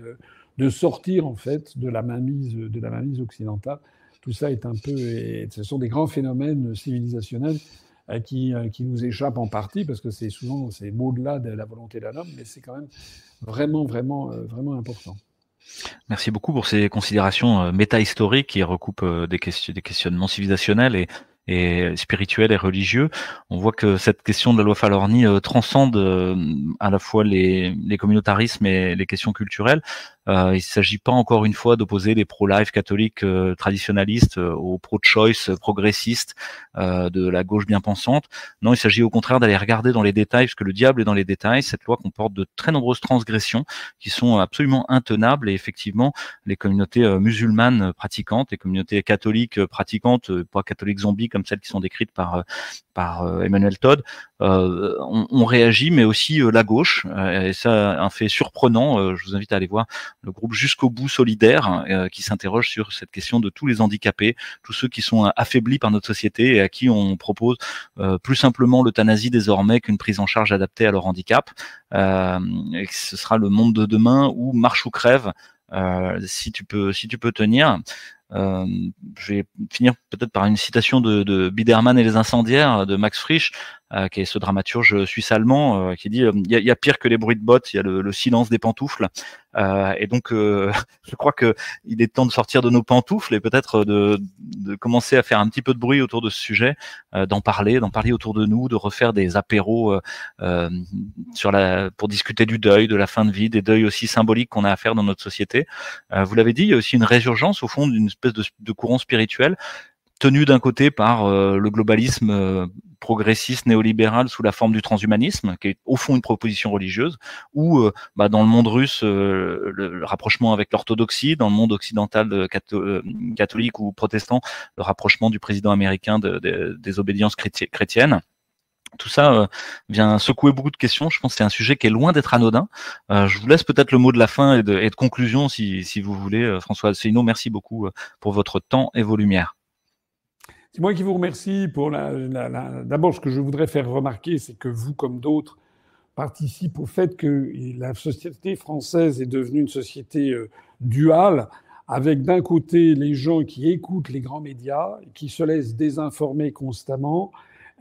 de sortir, en fait, de la mainmise occidentale. Tout ça est un peu, et ce sont des grands phénomènes civilisationnels qui nous échappent en partie, parce que c'est au-delà de la volonté d'un homme, mais c'est quand même vraiment important.
Merci beaucoup pour ces considérations méta-historiques qui recoupent des questionnements civilisationnels et spirituels et religieux. On voit que cette question de la loi Falorni transcende à la fois les communautarismes et les questions culturelles. Il ne s'agit pas encore une fois d'opposer les pro-life catholiques traditionnalistes aux pro-choice progressistes de la gauche bien pensante. Non, il s'agit au contraire d'aller regarder dans les détails, parce que le diable est dans les détails. Cette loi comporte de très nombreuses transgressions qui sont absolument intenables, et effectivement, les communautés musulmanes pratiquantes, les communautés catholiques pratiquantes, pas catholiques zombies comme celles qui sont décrites par Emmanuel Todd, on réagit, mais aussi la gauche, et ça, un fait surprenant. Je vous invite à aller voir le groupe Jusqu'au bout solidaire, qui s'interroge sur cette question de tous les handicapés, tous ceux qui sont affaiblis par notre société et à qui on propose plus simplement l'euthanasie désormais qu'une prise en charge adaptée à leur handicap. Et que ce sera le monde de demain où marche ou crève, si tu peux tenir. Je vais finir peut-être par une citation de Biederman et les incendiaires de Max Frisch, qui est ce dramaturge suisse-allemand, qui dit il y a pire que les bruits de bottes, il y a le silence des pantoufles. Et donc, je crois que il est temps de sortir de nos pantoufles et peut-être de commencer à faire un petit peu de bruit autour de ce sujet, d'en parler autour de nous, de refaire des apéros pour discuter du deuil, de la fin de vie, des deuils aussi symboliques qu'on a à faire dans notre société. Vous l'avez dit, il y a aussi une résurgence au fond d'une espèce de courant spirituel tenu d'un côté par le globalisme progressiste néolibéral sous la forme du transhumanisme, qui est au fond une proposition religieuse, ou dans le monde russe, le rapprochement avec l'orthodoxie, dans le monde occidental catholique ou protestant, le rapprochement du président américain des obédiences chrétiennes. Tout ça vient secouer beaucoup de questions. Je pense que c'est un sujet qui est loin d'être anodin. Je vous laisse peut-être le mot de la fin et de conclusion, si vous voulez. François Asselineau, merci beaucoup pour votre temps et vos lumières.
C'est moi qui vous remercie pour D'abord, ce que je voudrais faire remarquer, c'est que vous, comme d'autres, participent au fait que la société française est devenue une société duale, avec d'un côté les gens qui écoutent les grands médias, qui se laissent désinformer constamment,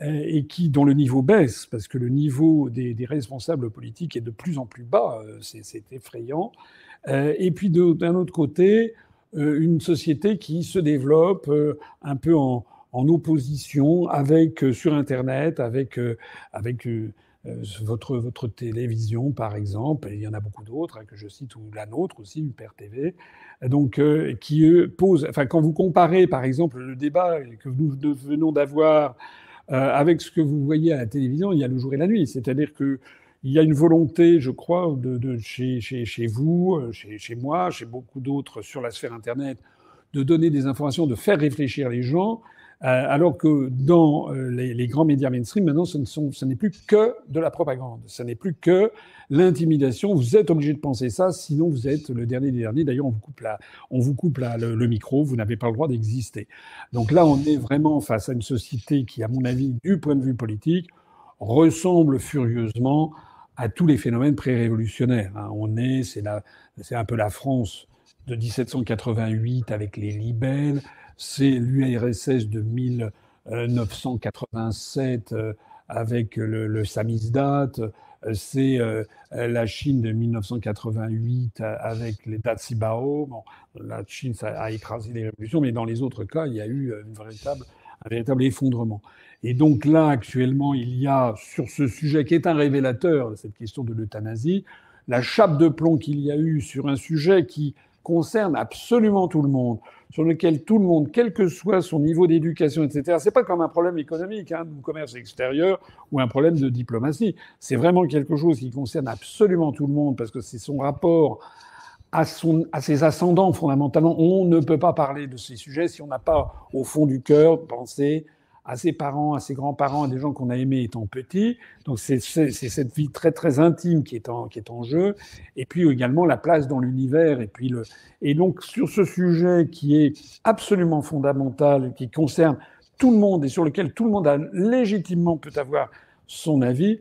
et dont le niveau baisse, parce que le niveau des responsables politiques est de plus en plus bas, c'est effrayant. Et puis d'un autre côté, une société qui se développe un peu en opposition sur Internet, avec votre télévision, par exemple, et il y en a beaucoup d'autres, que je cite, ou la nôtre aussi, UPR TV, donc qui posent... Enfin, quand vous comparez, par exemple, le débat que nous venons d'avoir avec ce que vous voyez à la télévision, il y a le jour et la nuit. C'est-à-dire que il y a une volonté, je crois, chez vous, chez moi, chez beaucoup d'autres sur la sphère Internet, de donner des informations, de faire réfléchir les gens, alors que dans les grands médias mainstream, maintenant, ce n'est plus que de la propagande. Ce n'est plus que l'intimidation. Vous êtes obligé de penser ça, sinon vous êtes le dernier des derniers. D'ailleurs, on vous coupe le micro, vous n'avez pas le droit d'exister. Donc là, on est vraiment face à une société qui, à mon avis, du point de vue politique, ressemble furieusement à tous les phénomènes pré-révolutionnaires. C'est un peu la France de 1788 avec les libelles, c'est l'URSS de 1987 avec le samizdat, c'est la Chine de 1988 avec les Datsibao. Bon, la Chine, ça a écrasé les révolutions, mais dans les autres cas, il y a eu un véritable effondrement. Et donc là, actuellement, il y a, sur ce sujet qui est un révélateur de cette question de l'euthanasie, la chape de plomb qu'il y a eu sur un sujet qui concerne absolument tout le monde, sur lequel tout le monde, quel que soit son niveau d'éducation, etc., c'est pas comme un problème économique, du commerce extérieur ou un problème de diplomatie. C'est vraiment quelque chose qui concerne absolument tout le monde parce que c'est son rapport à ses ascendants, fondamentalement. On ne peut pas parler de ces sujets si on n'a pas, au fond du cœur, pensé à ses parents, à ses grands-parents, à des gens qu'on a aimés étant petits. Donc c'est cette vie très très intime qui est en jeu. Et puis également la place dans l'univers. Et donc sur ce sujet qui est absolument fondamental, qui concerne tout le monde et sur lequel tout le monde a légitimement peut avoir son avis,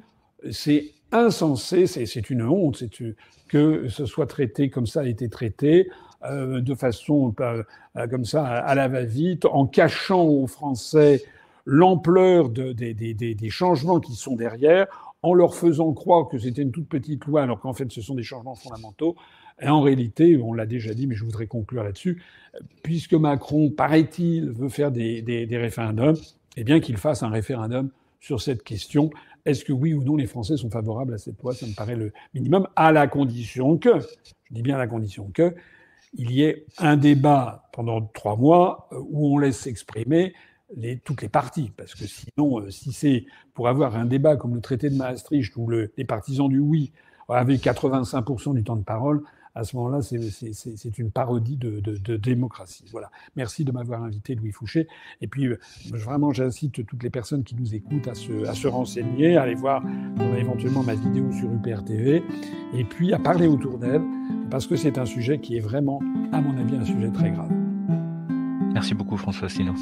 c'est insensé, c'est une honte, que ce soit traité comme ça a été traité, de façon comme ça à la va-vite, en cachant aux Français l'ampleur des changements qui sont derrière, en leur faisant croire que c'était une toute petite loi, alors qu'en fait ce sont des changements fondamentaux. Et en réalité, on l'a déjà dit, mais je voudrais conclure là-dessus, puisque Macron, paraît-il, veut faire des référendums, eh bien qu'il fasse un référendum sur cette question. Est-ce que oui ou non les Français sont favorables à cette loi? Ça me paraît le minimum, à la condition que, je dis bien à la condition que, il y ait un débat pendant 3 mois où on laisse s'exprimer toutes les parties. Parce que sinon, si c'est pour avoir un débat comme le traité de Maastricht où les partisans du oui avaient 85% du temps de parole, à ce moment-là, c'est une parodie de démocratie. Voilà. Merci de m'avoir invité, Louis Fouché. Et puis, vraiment, j'incite toutes les personnes qui nous écoutent à se renseigner, à aller voir éventuellement ma vidéo sur UPR TV, et puis à parler autour d'elle, parce que c'est un sujet qui est vraiment, à mon avis, un sujet très grave.
Merci beaucoup, François Asselineau.